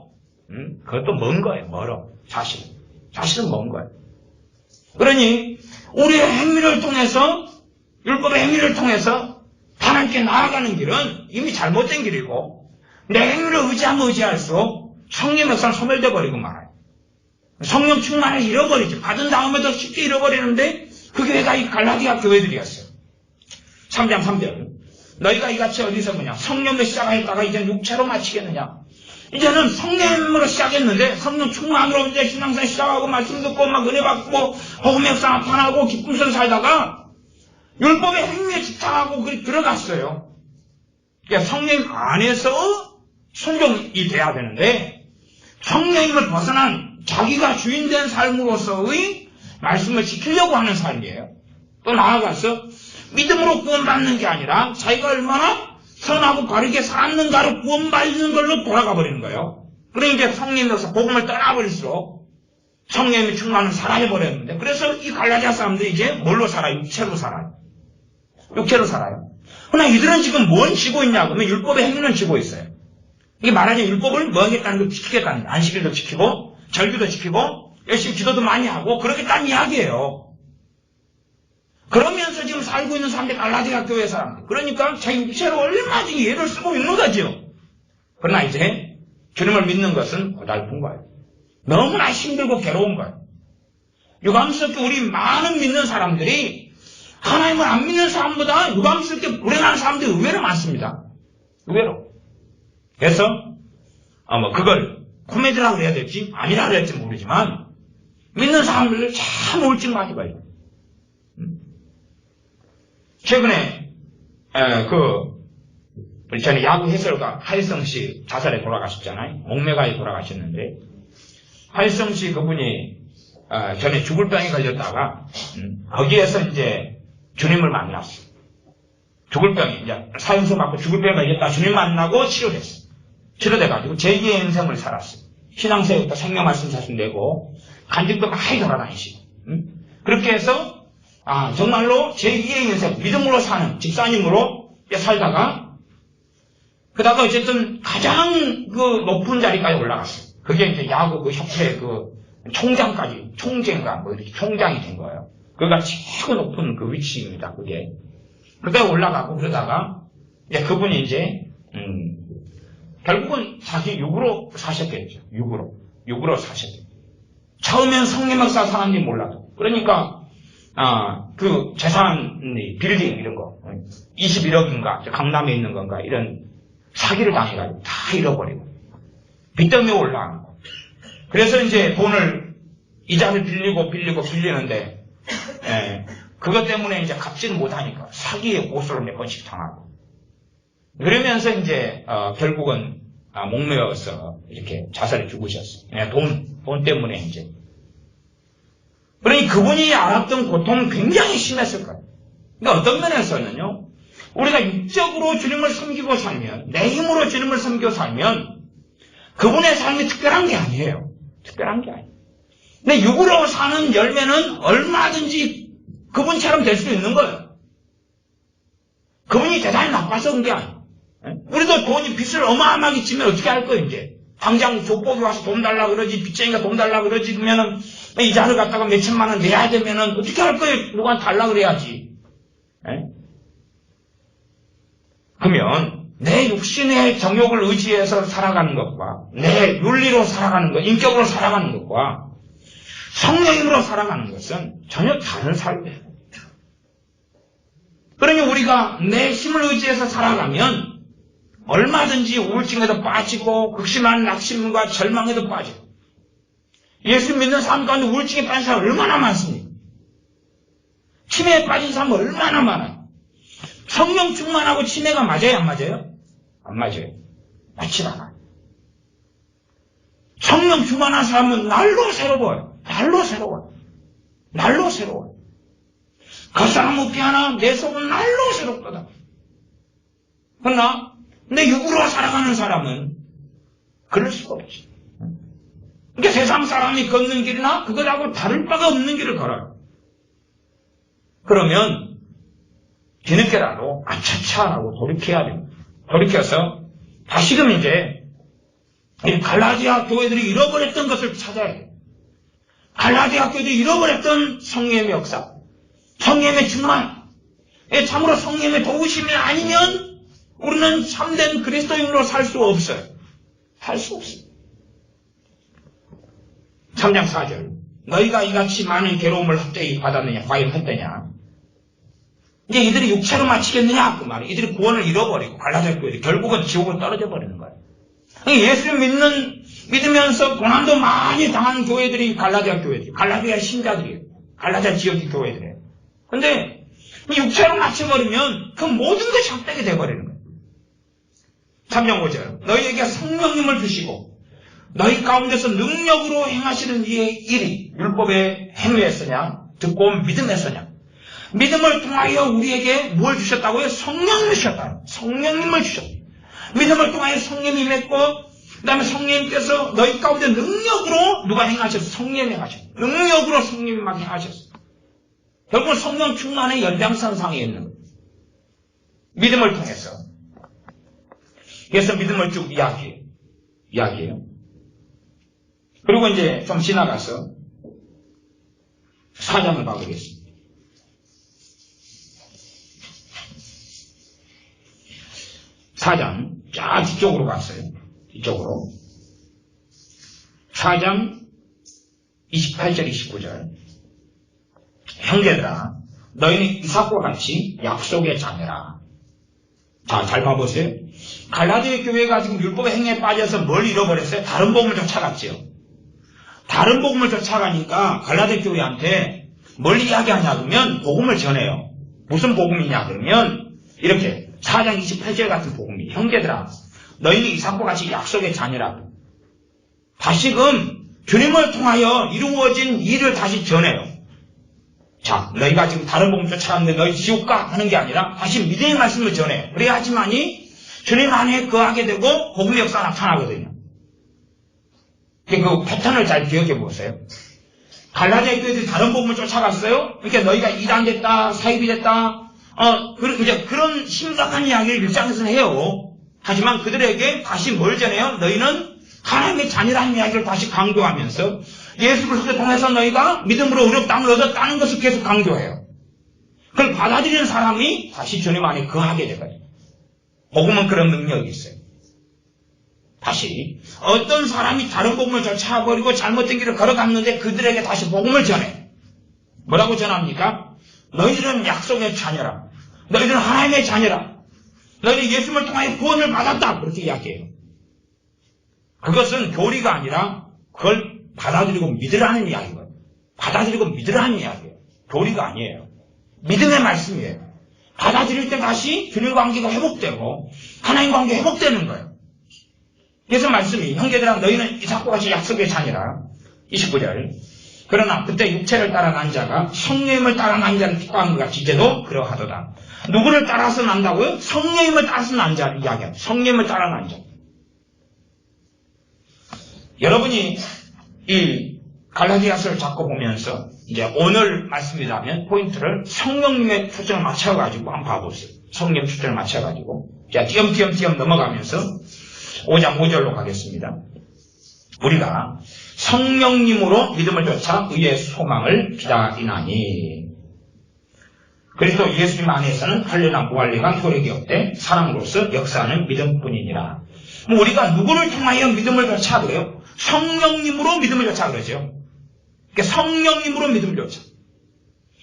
그것도 먼 거예요. 멀어. 사실은 먼 거예요. 그러니 우리의 행위를 통해서, 율법의 행위를 통해서 하나님께 나아가는 길은 이미 잘못된 길이고, 내 행위를 의지하면 의지할수록 성령의 역사는 소멸돼 버리고 말아요. 성령 충만을 잃어버리죠. 받은 다음에도 쉽게 잃어버리는데 그 교회가 이 갈라디아 교회들이었어요. 3장 3절. 너희가 이같이 어디서 뭐냐? 성령으로 시작하였다가 이제 육체로 마치겠느냐? 이제는 성령으로 시작했는데 성령 충만으로 이제 신앙생활 시작하고 말씀 듣고 막 은혜 받고 복음의 역사 나타나고 기쁨 속에 살다가 율법의 행위에 집착하고 들어갔어요. 그러니까 성령 안에서 순종이 돼야 되는데 성령님을 벗어난 자기가 주인된 삶으로서의 말씀을 지키려고 하는 삶이에요. 또 나아가서 믿음으로 구원받는 게 아니라 자기가 얼마나 선하고 바르게 살았는가로 구원받는 걸로 돌아가 버리는 거예요. 그러니까 성령으로서 복음을 떠나버릴수록 성령의 충만은 사라져버렸는데, 그래서 이 갈라디아 사람들이 이제 뭘로 살아요? 육체로 살아요. 육체로 살아요. 그러나 이들은 지금 뭔 지고 있냐 그러면 율법의 행위는 지고 있어요. 이게 말하자면 율법을 뭐 하겠다는 걸 지키겠다는 거예요. 안식일도 지키고 절기도 지키고 열심히 기도도 많이 하고 그러겠다는 이야기예요. 그러면서 지금 살고 있는 사람들이 갈라디아 교회 사람들. 그러니까 자기 육체로 얼마나 지금 예를 쓰고 있는 거죠. 그러나 이제 주님을 믿는 것은 고달픈 거예요. 너무나 힘들고 괴로운 거예요. 유감스럽게 우리 많은 믿는 사람들이 하나님을 안 믿는 사람보다 유감스럽게 불행한 사람들이 의외로 많습니다. 의외로. 그래서 그걸 코미디라고 해야 될지 아니라고 해야 될지 모르지만 믿는 사람들 참 우울증 많이 봐요. 최근에 우리 전에 야구 해설가 하일성 씨 자살에 돌아가셨잖아요. 목매가에 돌아가셨는데 하일성 씨 그분이 전에 죽을 병에 걸렸다가 거기에서 이제 주님을 만났어요. 죽을 병이 이제 사형수 맞고 죽을 병에 걸렸다가 주님 만나고 치료됐어요. 치료돼가지고 제2의 인생을 살았어요. 신앙생활부터 생명 말씀 자신 내고 간증도 많이 돌아다니시고 그렇게 해서 정말로 제2의 인생, 믿음으로 사는 집사님으로 살다가, 그러다가 어쨌든 가장 높은 자리까지 올라갔어요. 그게 이제 야구 협회 총장까지, 총재인가, 이렇게 총장이 된 거예요. 그가 최고 높은 위치입니다, 그게. 그때 올라가고 그러다가, 이제 그분이 이제, 결국은 자기 육으로 사셨겠죠. 육으로 사셨겠죠. 처음엔 성령 역사 사는지 몰라도. 그러니까, 그 재산, 빌딩 이런 거 21억인가 강남에 있는 건가 이런 사기를 당해가지고 다 잃어버리고 빚 때문에 올라가는 거. 그래서 이제 돈을, 이자를 빌리는데, 그것 때문에 이제 갚지는 못하니까 사기의 고소를 몇 번씩 당하고. 그러면서 이제, 결국은, 목매어서 이렇게 자살을 죽으셨어요. 돈 때문에 이제. 그러니 그분이 알았던 고통은 굉장히 심했을 거예요. 그러니까 어떤 면에서는요, 우리가 육적으로 주님을 섬기고 살면, 내 힘으로 주님을 섬기고 살면, 그분의 삶이 특별한 게 아니에요. 특별한 게 아니에요. 근데 육으로 사는 열매는 얼마든지 그분처럼 될 수 있는 거예요. 그분이 대단히 나빠서 그런 게 아니에요. 우리도 돈이 빚을 어마어마하게 지면 어떻게 할 거예요, 이제? 당장 족복이 와서 돈 달라 그러지, 빚쟁이가 돈 달라 그러지, 그러면은, 이자를 갖다가 몇 천만 원 내야 되면은, 어떻게 할 거예요? 누구한테 달라 그래야지. 그러면, 내 육신의 정욕을 의지해서 살아가는 것과, 내 윤리로 살아가는 것, 인격으로 살아가는 것과, 성령으로 살아가는 것은 전혀 다른 삶이에요. 그러니 우리가 내 힘을 의지해서 살아가면, 얼마든지 우울증에도 빠지고 극심한 낙심과 절망에도 빠지고 예수 믿는 사람 가운데 우울증에 빠진 사람 얼마나 많습니까? 치매에 빠진 사람 얼마나 많아요? 성령 충만하고 치매가 맞아요? 안 맞아요? 안 맞아요. 맞지 않아요. 성령 충만한 사람은 날로 새로워요. 날로 새로워요. 날로 새로워요. 그 사람 없지 않아 내 속은 날로 새롭거든. 그러나 내 육으로 살아가는 사람은 그럴 수가 없지. 그러니까 세상 사람이 걷는 길이나 그것하고 다를 바가 없는 길을 걸어요. 그러면 뒤늦게라도 아차차라고 돌이켜야 됩니다. 돌이켜서 다시금 이제 갈라디아 교회들이 잃어버렸던 것을 찾아야 돼요. 갈라디아 교회들이 잃어버렸던 성령의 역사, 성령의 충만, 참으로 성령의 도우심이 아니면 우리는 참된 그리스도인으로 살 수 없어요. 살 수 없어요. 3장 4절. 너희가 이같이 많은 괴로움을 헛되이 받았느냐? 과연 헛되냐? 이제 이들이 육체로 마치겠느냐? 그 말이에요. 이들이 구원을 잃어버리고 갈라디아 교회들이 결국은 지옥으로 떨어져 버리는 거예요. 예수 믿으면서 고난도 많이 당한 교회들이 갈라디아 교회들이, 갈라디아 신자들이에요. 갈라디아 지역의 교회들이에요. 근데 육체로 마쳐버리면 그 모든 것이 헛되게 돼버리는 거예요. 3장 5절. 너희에게 성령님을 주시고 너희 가운데서 능력으로 행하시는 이의 일이 율법의 행위였으냐? 듣고 믿음했으냐? 믿음을 통하여 우리에게 뭘 주셨다고요? 성령님을 주셨다. 성령님을 주셨다. 믿음을 통하여 성령님이 맺고 그 다음에 성령님께서 너희 가운데 능력으로 누가 행하셨어? 성령이 행하셨어. 능력으로 성령님이 막 행하셨어. 결국은 성령 충만의 연장선상에 있는 거예요. 믿음을 통해서. 그래서 믿음을 쭉 이야기해요. 그리고 이제 좀 지나가서 4장을 봐보겠습니다. 4장, 쫙 뒤쪽으로 갔어요. 뒤쪽으로. 4장 28절, 29절. 형제들아, 너희는 이삭과 같이 약속의 자녀라. 자, 잘 봐보세요. 갈라디아 교회가 지금 율법의 행위에 빠져서 뭘 잃어버렸어요? 다른 복음을 쫓아갔지요. 다른 복음을 쫓아가니까 갈라디아 교회한테 뭘 이야기하냐 그러면 복음을 전해요. 무슨 복음이냐 그러면 이렇게 4장 28절 같은 복음이 형제들아 너희는 이삭과 같이 약속의 자녀라. 다시금 주님을 통하여 이루어진 일을 다시 전해요. 자, 너희가 지금 다른 복음 쫓아갔는데 너희 지옥 가 하는 게 아니라 다시 믿음의 말씀을 전해요. 그래야지만이 주님 안에 거하게 되고 복음의 역사가 나타나거든요. 그 패턴을 잘 기억해 보세요. 갈라디아 교회들이 다른 복음을 쫓아갔어요. 그러니까 너희가 이단됐다, 사입이 됐다, 이제 그런 심각한 이야기를 일장에서는 해요. 하지만 그들에게 다시 뭘 전해요? 너희는 하나님의 자녀라는 이야기를 다시 강조하면서 예수 그리스도를 통해서 너희가 믿음으로 의롭다함을 얻었다는 것을 계속 강조해요. 그걸 받아들이는 사람이 다시 주님 안에 거하게 되거든요. 복음은 그런 능력이 있어요. 다시 어떤 사람이 다른 복음을 쫓아버리고 잘못된 길을 걸어갔는데 그들에게 다시 복음을 전해. 뭐라고 전합니까? 너희들은 약속의 자녀라. 너희들은 하나님의 자녀라. 너희는 예수님을 통하여 구원을 받았다. 그렇게 이야기해요. 그것은 교리가 아니라 그걸 받아들이고 믿으라는 이야기거든요. 받아들이고 믿으라는 이야기예요. 교리가 아니에요. 믿음의 말씀이에요. 받아들일 때 다시 균형 관계가 회복되고 하나님 관계가 회복되는 거예요. 그래서 말씀이 형제들아 너희는 이삭과 같이 약속의 자녀라. 29절. 그러나 그때 육체를 따라간 자가 성령님을 따라간 자를 축복한 것 같이 이제도 그러하도다. 누구를 따라서 난다고요? 성령님을 따라서 난 자를 이야기합니다. 성령님을 따라간 자. 여러분이 이 갈라디아서를 자꾸 보면서 이제 오늘 말씀이라면 포인트를 성령님의 초점을 맞춰가지고 한번 봐보세요. 성령 초점을 맞춰가지고. 자, 띄엄띄엄 넘어가면서 5장 5절로 가겠습니다. 우리가 성령님으로 믿음을 쫓아 의의 소망을 기다리나니 그리스도 예수님 안에서는 할례나 무할례가 효력이 없되 사람으로서 역사하는 믿음뿐이니라. 우리가 누구를 통하여 믿음을 쫓아 그래요? 성령님으로 믿음을 쫓아 그러죠. 그러니까 성령님으로 믿음을 쫓아.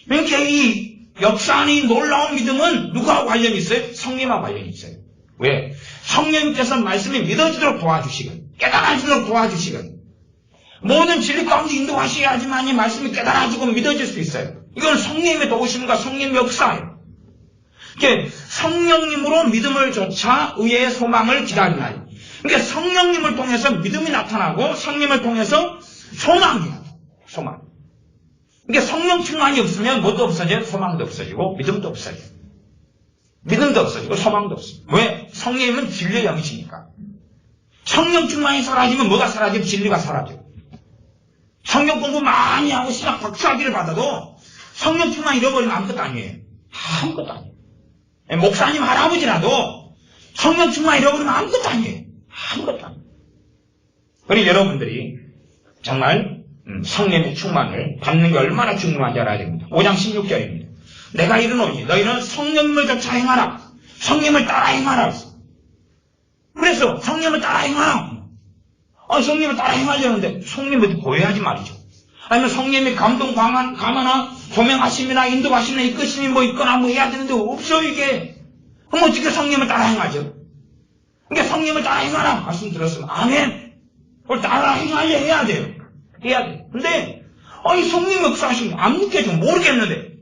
그러니까 이 역사하는 이 놀라운 믿음은 누구하고 관련이 있어요? 성령님하고 관련이 있어요. 왜? 성령님께서 말씀이 믿어지도록 도와주시건 깨달아지도록 도와주시건 모든 진리 가운데 인도하셔야지만 이 말씀이 깨달아지고 믿어질 수 있어요. 이건 성령님의 도우심과 성령님의 역사예요. 그러니까 성령님으로 믿음을 쫓아 의의 소망을 기다리나니. 그러니까 성령님을 통해서 믿음이 나타나고 성령님을 통해서 소망이에요. 소망. 그러니까 성령 충만이 없으면 뭐도 없어져요? 소망도 없어지고 믿음도 없어져요. 믿음도 없어지고 소망도 없어요. 왜? 성령님은 진리의 영이시니까. 성령 충만이 사라지면 뭐가 사라지면 진리가 사라져요. 성경 공부 많이 하고 신학 박사학위를 받아도 성령 충만 잃어버리면 아무것도 아니에요. 아무것도 아니에요. 목사님 할아버지라도 성령 충만 잃어버리면 아무것도 아니에요. 아무것도 아니에요. 그러니 여러분들이 정말 성령의 충만을 받는 게 얼마나 중요한지 알아야 됩니다. 5장 16절입니다. 내가 이르노니 너희는 성령님을 쫓아 행하라. 성령님을 따라 행하라. 그래서 성령님을 따라 행하라. 성령님을 따라 행하려는데 성령님을 보여야지 말이죠. 아니면 성령님이 감동 감화나 조명하심이나 인도하심이나 이끄심이 뭐 있거나 뭐 해야 되는데 없어 이게. 그럼 어떻게 성령님을 따라 행하죠? 그러니까 성령님을 따라 행하라 말씀 들었으면 아멘. 그걸 따라 행하려 해야 돼요. 해야 돼요. 근데 이 성령 역사하시면 안 느껴져. 모르겠는데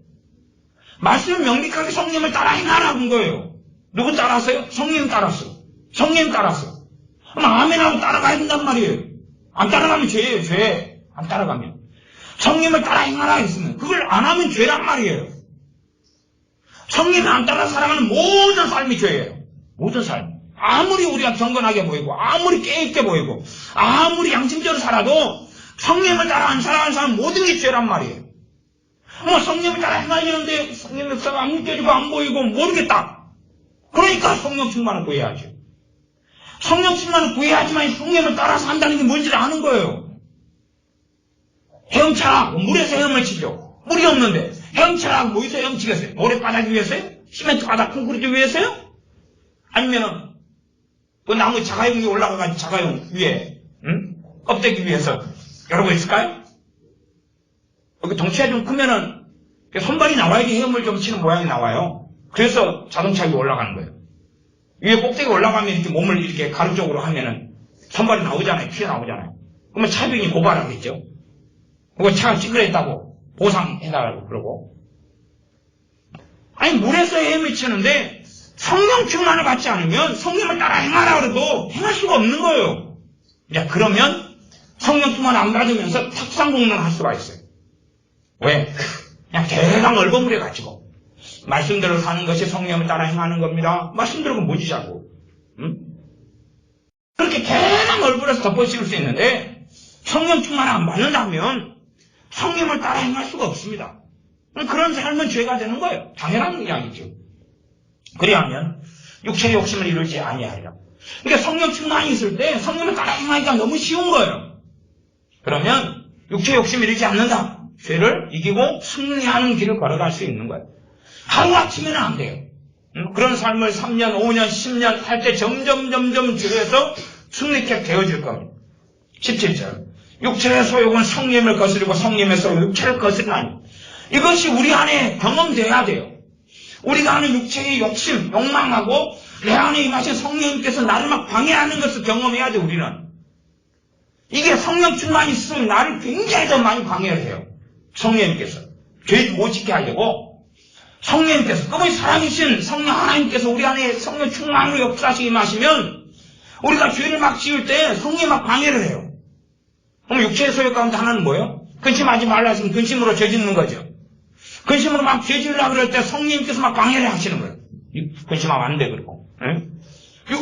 말씀을 명백하게 성령님을 따라 행하라는 거예요. 누구 따라서요? 성령 따랐어요. 성령 따랐어요. 그럼 아멘하고 따라가야 된단 말이에요. 안 따라가면 죄예요. 죄. 안 따라가면. 성령님을 따라 행하라 했으면 그걸 안 하면 죄란 말이에요. 성령을 안 따라 살아가는 모든 삶이 죄예요. 모든 삶. 아무리 우리가 경건하게 보이고 아무리 깨있게 보이고 아무리 양심적으로 살아도 성령을 따라 안 살아가는 사람은 모든 게 죄란 말이에요. 성령을 따라 행하려는데 성령 역사가 안 느껴지고 안 보이고 모르겠다. 그러니까 성령 충만을 구해야죠. 성령 충만을 구해야지만 성령을 따라서 한다는 게 뭔지를 아는 거예요. 헤엄쳐라. 물에서 헤엄을 치죠. 물이 없는데 헤엄쳐라. 뭐에서 헤엄치겠어요? 모래바닥 위에서요? 시멘트 바닥 콘크리트 위에서요? 아니면은 그 나무 자가용 위에 올라가가지고 자가용 위에 껍데기 위에서 여러 거 있을까요? 여기 덩치가 좀 크면은 손발이 나와야지 헤엄을 좀 치는 모양이 나와요. 그래서 자동차 위에 올라가는 거예요. 위에 꼭대기 올라가면 이렇게 몸을 이렇게 가로 쪽으로 하면은 손발이 나오잖아요. 튀어나오잖아요. 그러면 차주인이 고발하겠죠. 그거 차가 찌그러졌다고 보상해달라고 그러고. 아니 물에서 헤엄을 치는데 성령 충만을 받지 않으면 성령을 따라 행하라 그래도 행할 수가 없는 거예요. 야, 그러면 성령 충만 안 받으면서 탁상공론을 할 수가 있어요. 왜? 그냥 대강 얼버무려 가지고 말씀대로 사는 것이 성령을 따라 행하는 겁니다. 말씀대로가 뭐지 자꾸. 그렇게 대강 얼버려서 덮어씌울 수 있는데 성령 충만을 안 받는다면 성령을 따라 행할 수가 없습니다. 그런 삶은 죄가 되는 거예요. 당연한 이야기죠. 그리하면 육체의 욕심을 이루지 아니하리라. 그러니까 성령 충만이 있을 때 성령을 따라 행하기가 너무 쉬운 거예요. 그러면 육체의 욕심을 이루지 않는다. 죄를 이기고 승리하는 길을 걸어갈 수 있는 거예요. 하루아침에는 안 돼요. 그런 삶을 3년, 5년, 10년 할 때 점점 죄에서 승리케 되어질 겁니다. 17절. 육체의 소욕은 성령을 거스르고 성령의 소욕은 육체를 거스르나니. 이것이 우리 안에 경험되어야 돼요. 우리가 하는 육체의 욕심, 욕망하고 내 안에 임하신 성령님께서 나를 막 방해하는 것을 경험해야 돼, 우리는. 이게 성령 충만이 있으면 나를 굉장히 더 많이 방해를 해요. 성령님께서. 죄 못 지게 하려고 성령님께서, 그분이 살아계신 성령 하나님께서 우리 안에 성령 충만으로 역사하시게 마시면 우리가 죄를 막 지을 때 성령이 막 방해를 해요. 그럼 육체의 소욕 가운데 하나는 뭐예요? 근심하지 말라 했으면 근심으로 죄 짓는 거죠. 근심으로 막 죄 지으려고 그럴 때 성령님께서 막 방해를 하시는 거예요. 근심하면 안 돼, 그리고.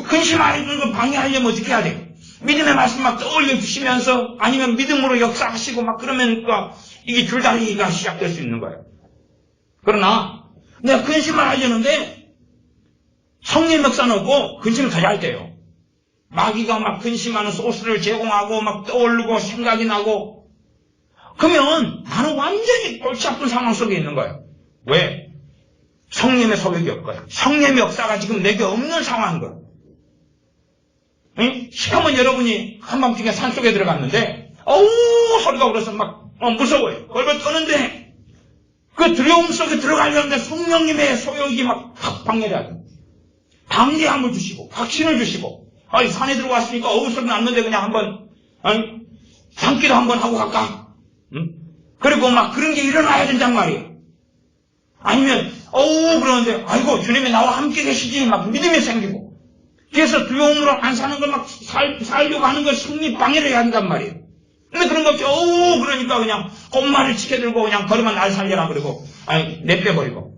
근심하는 거 방해하려면 어떻게 해야 돼? 믿음의 말씀 막 떠올려 주시면서 아니면 믿음으로 역사하시고 막 그러면 이게 줄다리기가 시작될 수 있는 거예요. 그러나 내가 근심을 하려는데 성령 역사는 없고 근심을 더 잘 때요. 마귀가 막 근심하는 소스를 제공하고 막 떠오르고 생각이 나고 그러면 나는 완전히 골치 아픈 상황 속에 있는 거예요. 왜? 성령의 소욕이 없거든. 성령의 역사가 지금 내게 없는 상황인 거예요. 시커먼 여러분이 한밤중에 산속에 들어갔는데 소리가 울어서 막 무서워요. 벌벌 떠는데 그 두려움 속에 들어가려는데 성령님의 소욕이 막 방해를 하죠. 방대함을 주시고 확신을 주시고 산에 들어왔으니까 소리 났는데 그냥 한번 산기도 한번 하고 갈까? 그리고 막 그런 게 일어나야 된단 말이에요. 아니면 그러는데 아이고 주님이 나와 함께 계시지 막 믿음이 생기고 그래서 두려움으로 안 사는 걸 막 살려고 하는 걸 성립 방해를 해야 한단 말이에요. 근데 그런 거 없이 그러니까 그냥 꽃말을 지켜들고 그냥 버리면 날 살려라 그러고 내빼버리고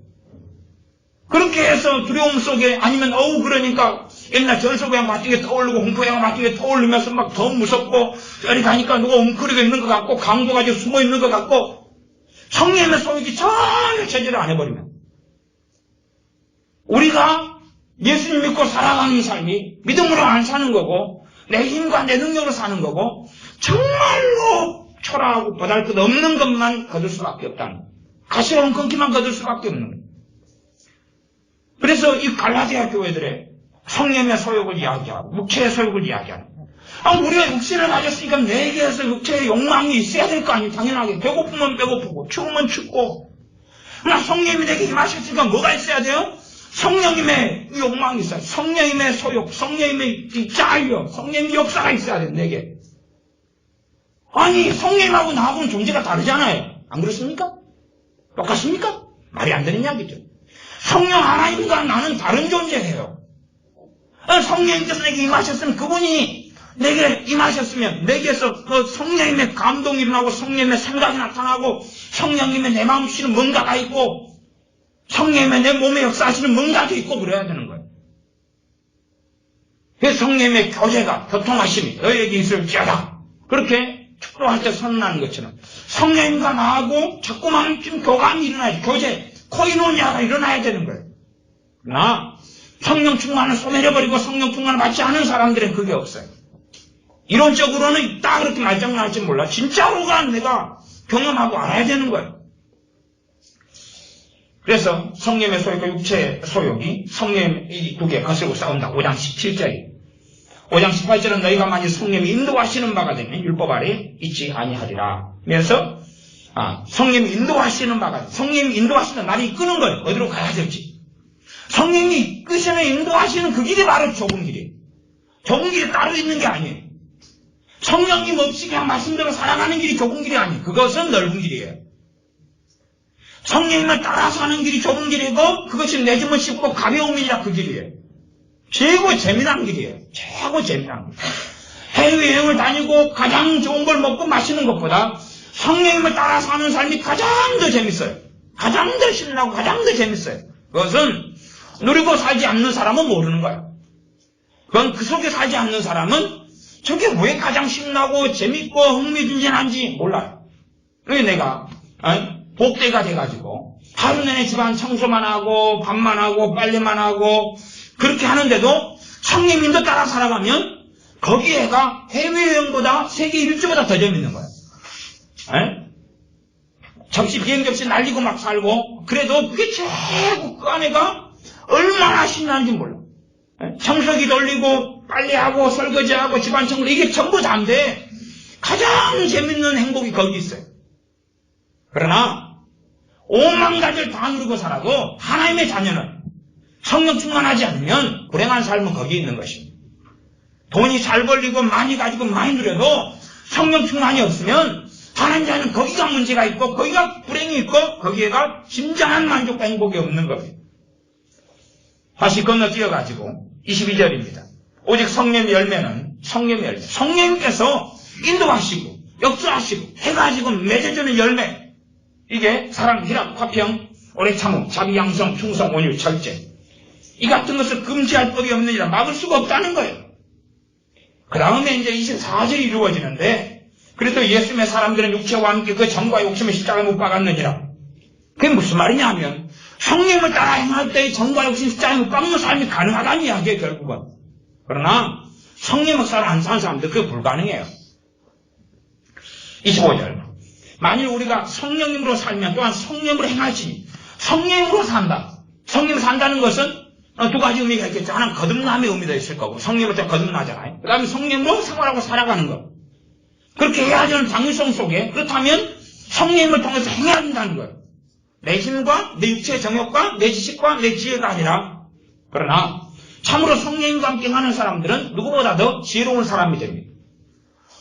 그렇게 해서 두려움 속에 아니면 그러니까 옛날 전소고양 같은 게 떠오르고 공포양 같은 게 떠오르면서 막 더 무섭고 저리 가니까 누가 웅크리고 있는 것 같고 강도 가지고 숨어 있는 것 같고 성령의 소욕이 전혀 제재를 안 해버리면 우리가 예수님 믿고 살아가는 삶이 믿음으로 안 사는 거고 내 힘과 내 능력으로 사는 거고 정말로 초라하고 보잘것 없는 것만 거둘 수밖에 없다는 거예요. 가시로운 끊기만 거둘 수밖에 없는 거예요. 그래서 이 갈라디아 교회들의 성령의 소욕을 이야기하고 육체의 소욕을 이야기하는 거예요. 우리가 육신을 가졌으니까 내게에서 육체의 욕망이 있어야 될 거 아니에요. 당연하게 배고프면 배고프고 추우면 춥고 그러나 성령님이 내게 임하셨으니까 뭐가 있어야 돼요? 성령님의 욕망이 있어요. 성령님의 소욕, 성령님의 자유, 성령님의 역사가 있어야 돼요. 내게. 아니 성령님하고 나하고는 존재가 다르잖아요. 안 그렇습니까? 똑같습니까? 말이 안 되는 이야기죠. 성령 하나님과 나는 다른 존재예요. 성령님께서 내게 임하셨으면 그분이 내게 임하셨으면 내게서 그 성령님의 감동이 일어나고 성령님의 생각이 나타나고 성령님의 내 마음씨는 뭔가가 있고 성령님의 내 몸에 역사하시는 뭔가도 있고 그래야 되는 거예요. 그래서 성령님의 교제가 교통하심이 너희에게 있을지어다. 그렇게 축도할 때 선언하는 것처럼 성령님과 나하고 자꾸만 좀 교감이 일어나야지. 교제, 코이노니아가 일어나야 되는 거예요. 그러나 성령 충만을 소멸해버리고 성령 충만을 받지 않은 사람들은 그게 없어요. 이론적으로는 있다 그렇게 말장난할지 몰라. 진짜로가 내가 경험하고 알아야 되는 거예요. 그래서 성령의 소욕과 육체의 소욕이 성령 이 두 개 거슬고 싸운다. 5장 17절이 5장 18절은 너희가 만일 성령이 인도하시는 바가 되면 율법 아래 있지 아니하리라. 그래서 성령이 인도하시는 바가 성령이 인도하시는 나를 이끄는 거예요. 어디로 가야 될지. 성령이 이끄시는 인도하시는 그 길이 바로 좁은 길이에요. 좁은 길이 따로 있는 게 아니에요. 성령님 없이 그냥 말씀대로 살아가는 길이 좁은 길이 아니에요. 그것은 넓은 길이에요. 성령님을 따라서 가는 길이 좁은 길이고 그것이 내주면 쉽고 가벼움이라 그 길이에요. 최고 재미난 길이에요. 최고 재미난 길. 해외여행을 다니고 가장 좋은 걸 먹고 마시는 것보다 성령님을 따라 사는 삶이 가장 더 재밌어요. 가장 더 신나고 가장 더 재밌어요. 그것은 누리고 살지 않는 사람은 모르는 거예요. 그건 그 속에 살지 않는 사람은 저게 왜 가장 신나고 재밌고 흥미진진한지 몰라요. 그게 내가 복대가 돼가지고 하루 내내 집안 청소만 하고 밥만 하고 빨래만 하고 그렇게 하는데도 성령님도 따라 살아가면 거기에가 해외여행보다 세계 일주보다 더 재밌는 거예요. 접시 비행 접시 날리고 막 살고 그래도 그게 최고 그 안에가 얼마나 신나는지 몰라. 청소기 돌리고 빨래하고 설거지하고 집안 청소 이게 전부 다인데 가장 재밌는 행복이 거기 있어요. 그러나 5만 가지를 다 누리고 살아도 하나님의 자녀는 성령 충만하지 않으면 불행한 삶은 거기 있는 것입니다. 돈이 잘 벌리고 많이 가지고 많이 누려도 성령 충만이 없으면 하나님 자는 거기가 문제가 있고 거기가 불행이 있고 거기에가 진정한 만족과 행복이 없는 겁니다. 다시 건너뛰어가지고 22절입니다. 오직 성령의 열매는 성령의 열매. 성령께서 인도하시고 역사하시고 해가지고 맺어주는 열매. 이게 사랑, 희락, 화평, 오래 참음, 자비, 양성, 충성, 온유, 절제. 이 같은 것을 금지할 법이 없느니라 막을 수가 없다는 거예요. 그 다음에 이제 24절이 이루어지는데 그래도 예수님의 사람들은 육체와 함께 그 정과 욕심의 십자가에 못 박았느니라. 그게 무슨 말이냐 하면 성령을 따라 행할 때의 정과 욕심 십자가에 못 박는 삶이 가능하다는 이야기예요, 결국은. 그러나 성령 역사를 안 사는 사람들 그게 불가능해요. 25절. 만일 우리가 성령님으로 살면 또한 성령으로 행하지. 성령으로 산다. 성령으로 산다는 것은 두 가지 의미가 있겠죠. 하나는 거듭남의 의미도 있을 거고 성령으로 거듭나잖아요. 그 다음에 성령으로 생활하고 살아가는 것. 그렇게 해야 되는 당위성 속에 그렇다면 성령을 통해서 행해야 된다는 거예요. 내 힘과 내 육체의 정욕과 내 지식과 내 지혜가 아니라 그러나 참으로 성령과 함께 하는 사람들은 누구보다 더 지혜로운 사람이 됩니다.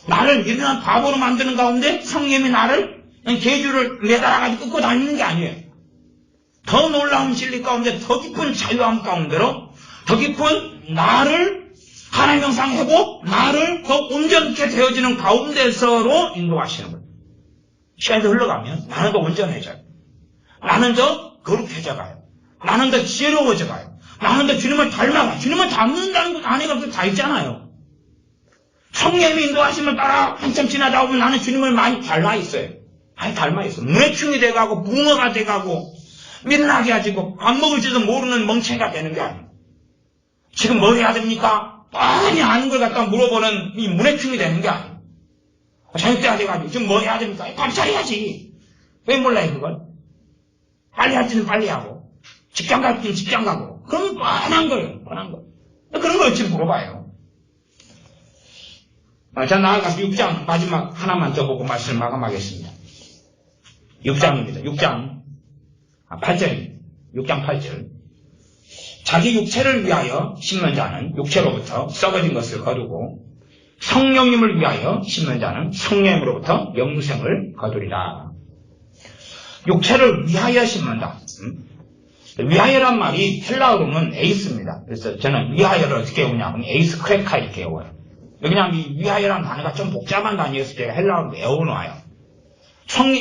나를 미련한 바보로 만드는 가운데 성령이 나를 계주를 매달아가지고 끌고 다니는 게 아니에요. 더 놀라운 진리 가운데 더 깊은 자유함 가운데로 더 깊은 나를 하나님 형상 회복, 나를 더 온전케 되어지는 가운데서로 인도하시는 거예요. 시간이 더 흘러가면 나는 더 온전해져요. 나는 더 거룩해져가요. 나는 더 지혜로워져가요. 나는 더 주님을 닮아가요. 주님을 닮는다는 것 안에가 다 있잖아요. 성령이 인도하심을 따라 한참 지나다 보면 나는 주님을 많이 닮아 있어요. 많이 닮아 있어요. 문해충이 돼가고 붕어가 돼가고 민나게 가지고 밥 먹을지도 모르는 멍청이가 되는 게 아니에요. 지금 뭐 해야 됩니까? 뻔히 아는 걸 갖다 물어보는 이 문해충이 되는 게 아니에요. 저녁 때가 돼가지고 지금 뭐 해야 됩니까? 빨리 잘해야지. 왜 몰라요 그걸? 빨리 할 때는 빨리 하고 직장 갈 때는 직장 가고 그러면 뻔한 거예요. 뻔한 거. 그런 걸 지금 물어봐요. 자, 나아가서 6장 마지막 하나만 더 보고 말씀을 마감하겠습니다. 6장입니다. 6장 8절입니다. 6장 8절. 자기 육체를 위하여 심는 자는 육체로부터 썩어진 것을 거두고 성령님을 위하여 심는 자는 성령으로부터 영생을 거두리라. 육체를 위하여 심는다. 위하여란 말이 헬라어로는 에이스입니다. 그래서 저는 위하여를 어떻게 외우냐면 에이스 크레카 이렇게 외워요. 그냥 이 위하여란 단어가 좀 복잡한 단어였을 때 헬라어로 외워놓아요.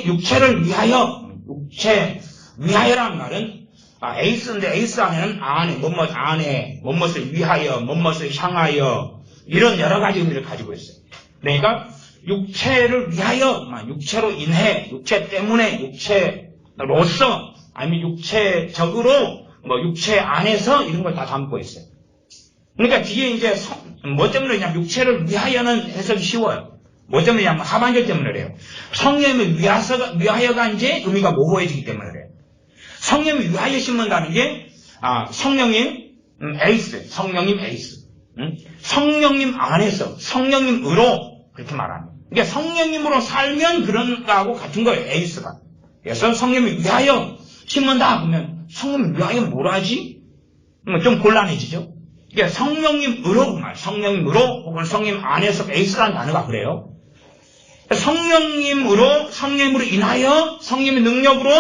육체를 위하여, 육체, 위하여란 말은, 에이스인데 에이스 안에는 안에, 뭐뭇을 위하여, 뭐뭇을 향하여, 이런 여러 가지 의미를 가지고 있어요. 그러니까, 육체를 위하여, 육체로 인해, 육체 때문에, 육체로서, 아니면 육체적으로, 육체 안에서 이런 걸 다 담고 있어요. 그러니까 뒤에 이제 뭐 때문에 그냥 육체를 위하여는 해석이 쉬워요. 뭐 때문이냐면 하반절 때문에 그래요. 성령님을 위하여가 이제 의미가 모호해지기 때문에 그래요. 성령님을 위하여 심는다는 게 성령님 에이스, 성령님 에이스. 성령님 안에서 성령님으로 그렇게 말합니다. 그러니까 성령님으로 살면 그런 거하고 같은 거예요. 에이스가. 그래서 성령님을 위하여 심는다 그러면 성령님을 위하여 뭘 하지? 좀 곤란해지죠. 그러니까 성령님으로 성령님으로 혹은 성령 안에서 에이스라는 단어가 그래요. 성령님으로 인하여 성령의 능력으로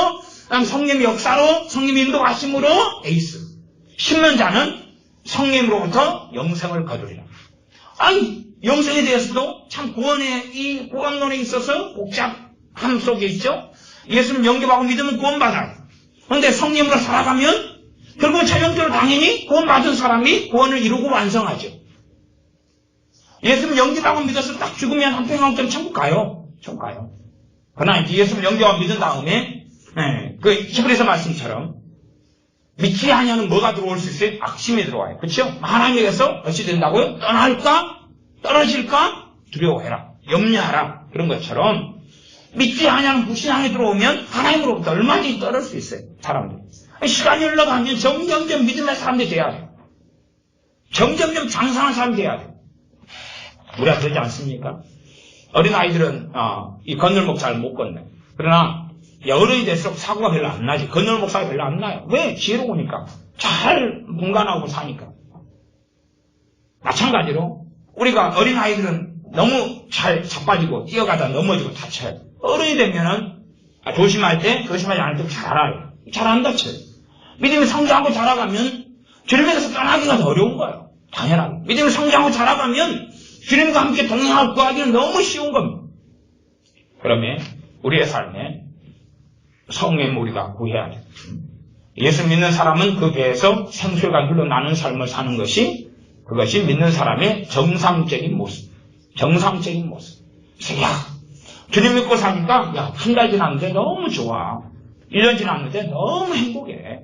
성령의 역사로 성령의 인도하심으로 에이스. 심는 자는 성령으로부터 영생을 거두리라. 아니 영생에 대해서도 참 이 구원론에 있어서 복잡함 속에 있죠. 예수님 영접하고 믿으면 구원받아요. 그런데 성령으로 살아가면 결국은 최종적으로 당연히 구원받은 사람이 구원을 이루고 완성하죠. 예수님 영접하고 믿어서 딱 죽으면 한평생쯤 천국 가요. 천국 가요. 그러나 이제 예수님 영접하고 믿은 다음에 그 히브리서 말씀처럼 믿지 아니하는 뭐가 들어올 수 있어요? 악심이 들어와요. 그렇죠? 하나님에게서 어찌 된다고요? 떠날까? 떨어질까? 두려워해라. 염려하라. 그런 것처럼 믿지 아니하는 불신앙이 들어오면 하나님으로부터 얼마든지 떨어질 수 있어요. 사람들. 시간이 흘러가면 점점점 믿음의 사람들이 돼야 돼요. 점점점 장성한 사람이 돼야 돼요. 우리가 그러지 않습니까? 어린아이들은 이 건널목 잘 못 건너요. 그러나 어른이 될수록 사고가 별로 안 나지. 건널목 사고가 별로 안 나요. 왜? 지혜로우니까. 잘 분간하고 사니까. 마찬가지로 우리가 어린아이들은 너무 잘 자빠지고 뛰어가다 넘어지고 다쳐요. 어른이 되면은 조심할 때 조심하지 않을 때 잘 알아요. 잘 안 다쳐요. 믿음이 성장하고 자라가면 주님에게서 떠나기가 더 어려운 거예요. 당연하게. 믿음이 성장하고 자라가면 주님과 함께 동행하고 구하기는 너무 쉬운 겁니다. 그러면 우리의 삶에 성령의 우리가 구해야 돼요. 예수 믿는 사람은 그 배에서 생수가 흘러나는 삶을 사는 것이 그것이 믿는 사람의 정상적인 모습. 정상적인 모습. 야, 주님 믿고 사니까 야, 한 달 지났는데 너무 좋아. 1년 지났는데 너무 행복해.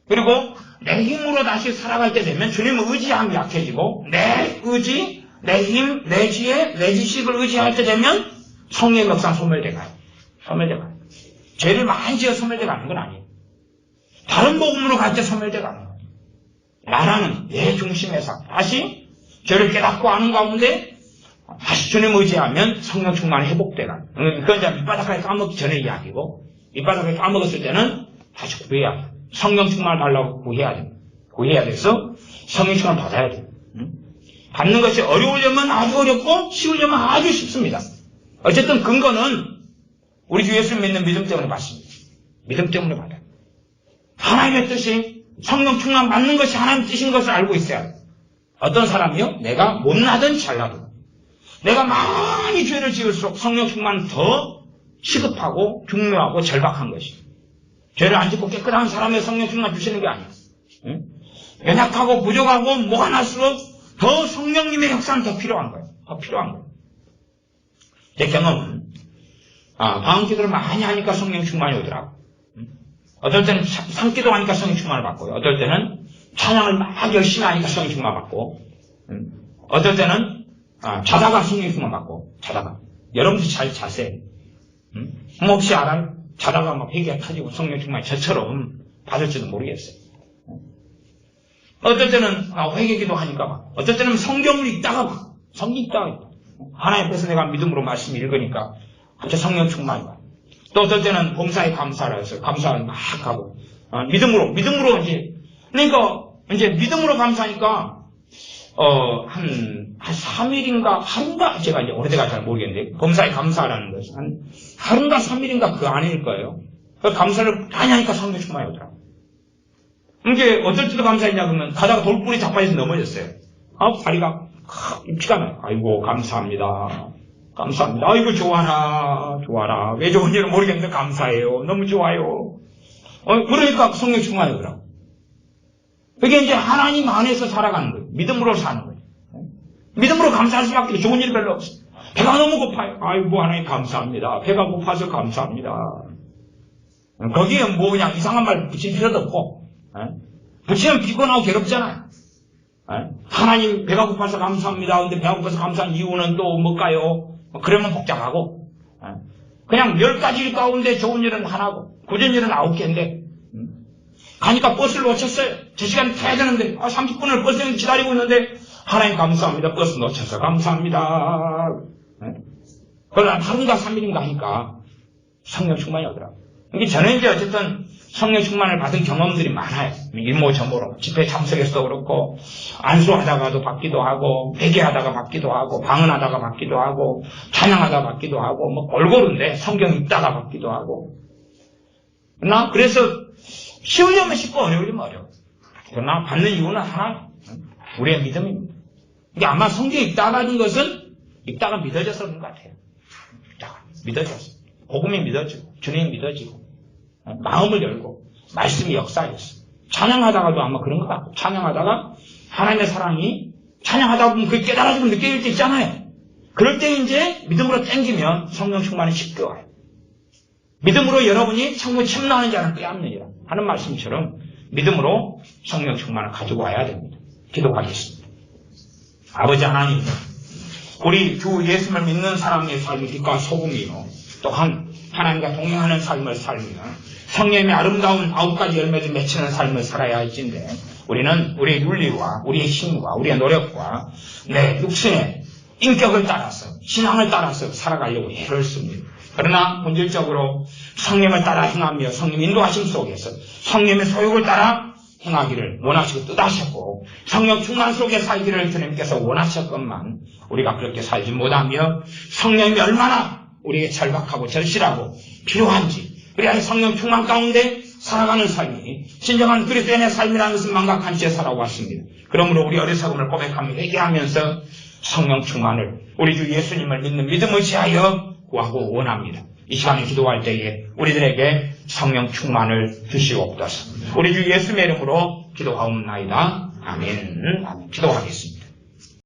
그리고 내 힘으로 다시 살아갈 때 되면 주님을 의지함이 약해지고 내 의지, 내 힘, 내 지혜, 내 지식을 의지할 때 되면 성령의 역사 소멸돼 가요. 소멸돼 가요. 죄를 많이 지어 소멸돼 가는 건 아니에요. 다른 복음으로 갈 때 소멸돼 가는 거예요. 나라는 내 중심에서 다시 죄를 깨닫고 아는 가운데 다시 주님 의지하면 성령 충만이 회복돼가요. 그건 이제 밑바닥까지 까먹기 전에 이야기고 밑바닥까지 까먹었을 때는 다시 구해야 돼요. 성령 충만을 달라고 구해야 돼요. 구해야 돼서 성령 충만을 받아야 돼요. 받는 것이 어려우려면 아주 어렵고 쉬우려면 아주 쉽습니다. 어쨌든 근거는 우리 주 예수 믿는 믿음 때문에 받습니다. 믿음 때문에 받아요. 하나님의 뜻이 성령 충만 받는 것이 하나님의 뜻인 것을 알고 있어야 돼요. 어떤 사람이요? 내가 못나든 잘나든 내가 많이 죄를 지을수록 성령 충만은 더 시급하고 중요하고 절박한 것이. 죄를 안 짓고 깨끗한 사람의 성령 충만 주시는 게 아니에요. 응? 연약하고 부족하고 뭐가 날수록 더 성령님의 역사는 더 필요한 거예요. 더 필요한 거예요. 제 경험은 방언기도를 많이 하니까 성령 충만이 오더라고요. 어떨 때는 산기도 하니까 성령 충만을 받고요. 어떨 때는 찬양을 막 열심히 하니까 성령 충만 받고 어떨 때는 자다가 성령 충만 받고 자다가 여러분들이 잘 자세요. 혹시 알아요? 자다가 막 회개가 터지고 성령 충만이 저처럼 받을지도 모르겠어요. 어떨 때는 회개기도 하니까 막 어떨 때는 성경을 읽다가 막 성경 읽다가 하나님 앞에서 내가 믿음으로 말씀 읽으니까 갑자기 성령 충만이 와. 또 어떨 때는 봉사에 감사를 해서 감사를 막 하고 믿음으로 이제 그러니까 이제 믿음으로 감사하니까 한 3일인가 하루인가 제가 이제 오래돼가 잘 모르겠는데 봉사에 감사라는 것이 한 하루인가 3일인가 그 안일 거예요. 그 감사를 많이 하니까 성령 충만이 오더라고요. 이게 어떨 때도 감사했냐 그러면 가다가 돌뿌리 자빠져서 넘어졌어요. 다리가 피가 나요. 아이고 감사합니다. 감사합니다. 아이고 좋아라. 왜 좋은지는 모르겠는데 감사해요. 너무 좋아요. 그러니까 성령 충만이 오더라고요. 그게 이제 하나님 안에서 살아가는 거예요. 믿음으로 사는 거예요. 믿음으로 감사할 수밖에 좋은 일 별로 없어요. 배가 너무 고파요. 아이고 하나님 감사합니다. 배가 고파서 감사합니다. 거기에 뭐 그냥 이상한 말 붙일 필요도 없고 붙이면 피곤하고 괴롭잖아요. 하나님 배가 고파서 감사합니다. 근데 배가 고파서 감사한 이유는 또 뭘까요? 그러면 복잡하고 그냥 10가지 일 가운데 좋은 일은 하나고 굳은 일은 9개인데 가니까 버스를 놓쳤어요. 제 시간에 타야 되는데 30분을 버스에 기다리고 있는데 하나님 감사합니다. 버스 놓쳐서 감사합니다. 그러나 하루인가 3일인가 하니까 성령 충만이 오더라고요. 저는 이제 어쨌든 성령 충만을 받은 경험들이 많아요. 일모저모로 집회 참석해서도 그렇고 안수하다가도 받기도 하고 회개하다가 받기도 하고 방언하다가 받기도 하고 찬양하다가 받기도 하고 뭐 골고루인데 성경 읽다가 받기도 하고 그래서 쉬우려면 쉽고 어려우려면 어려워. 그러나 받는 이유는 하나 우리의 믿음입니다. 이게 아마 성경 읽다가 받은 것은 읽다가 믿어져서 그런 것 같아요. 읽다가 믿어져서 복음이 믿어지고 주님이 믿어지고 마음을 열고 말씀이 역사했어. 찬양하다가도 아마 그런 것 같고 찬양하다가 하나님의 사랑이 찬양하다 보면 그게 깨달아지고 느껴질 때 있잖아요. 그럴 때 이제 믿음으로 땡기면 성령 충만이 쉽게 와요. 믿음으로 여러분이 천국에 침노하는 자는 빼앗느니라 하는 말씀처럼 믿음으로 성령 충만을 가지고 와야 됩니다. 기도하겠습니다. 아버지 하나님, 우리 주 예수를 믿는 사람의 삶이 빛과 소금이요 또한 하나님과 동행하는 삶을 살며 성령의 아름다운 9가지 열매를 맺히는 삶을 살아야 할진데 우리는 우리의 윤리와 우리의 힘과 우리의 노력과 내 육신의 인격을 따라서 신앙을 따라서 살아가려고 애를 씁니다. 그러나 본질적으로 성령을 따라 행하며 성령 인도하심 속에서 성령의 소욕을 따라 행하기를 원하시고 뜻하셨고 성령 충만 속에 살기를 주님께서 원하셨건만 우리가 그렇게 살지 못하며 성령이 얼마나 우리에게 절박하고 절실하고 필요한지 그래야 성령 충만 가운데 살아가는 삶이 진정한 그리스도인의 삶이라는 것을 망각한 채 살아왔습니다. 그러므로 우리 어리석음을 고백하며 회개하면서 성령 충만을 우리 주 예수님을 믿는 믿음을 지하여 구하고 원합니다. 이 시간에 기도할 때에 우리들에게 성령 충만을 주시옵소서. 우리 주 예수의 이름으로 기도하옵나이다. 아멘. 기도하겠습니다.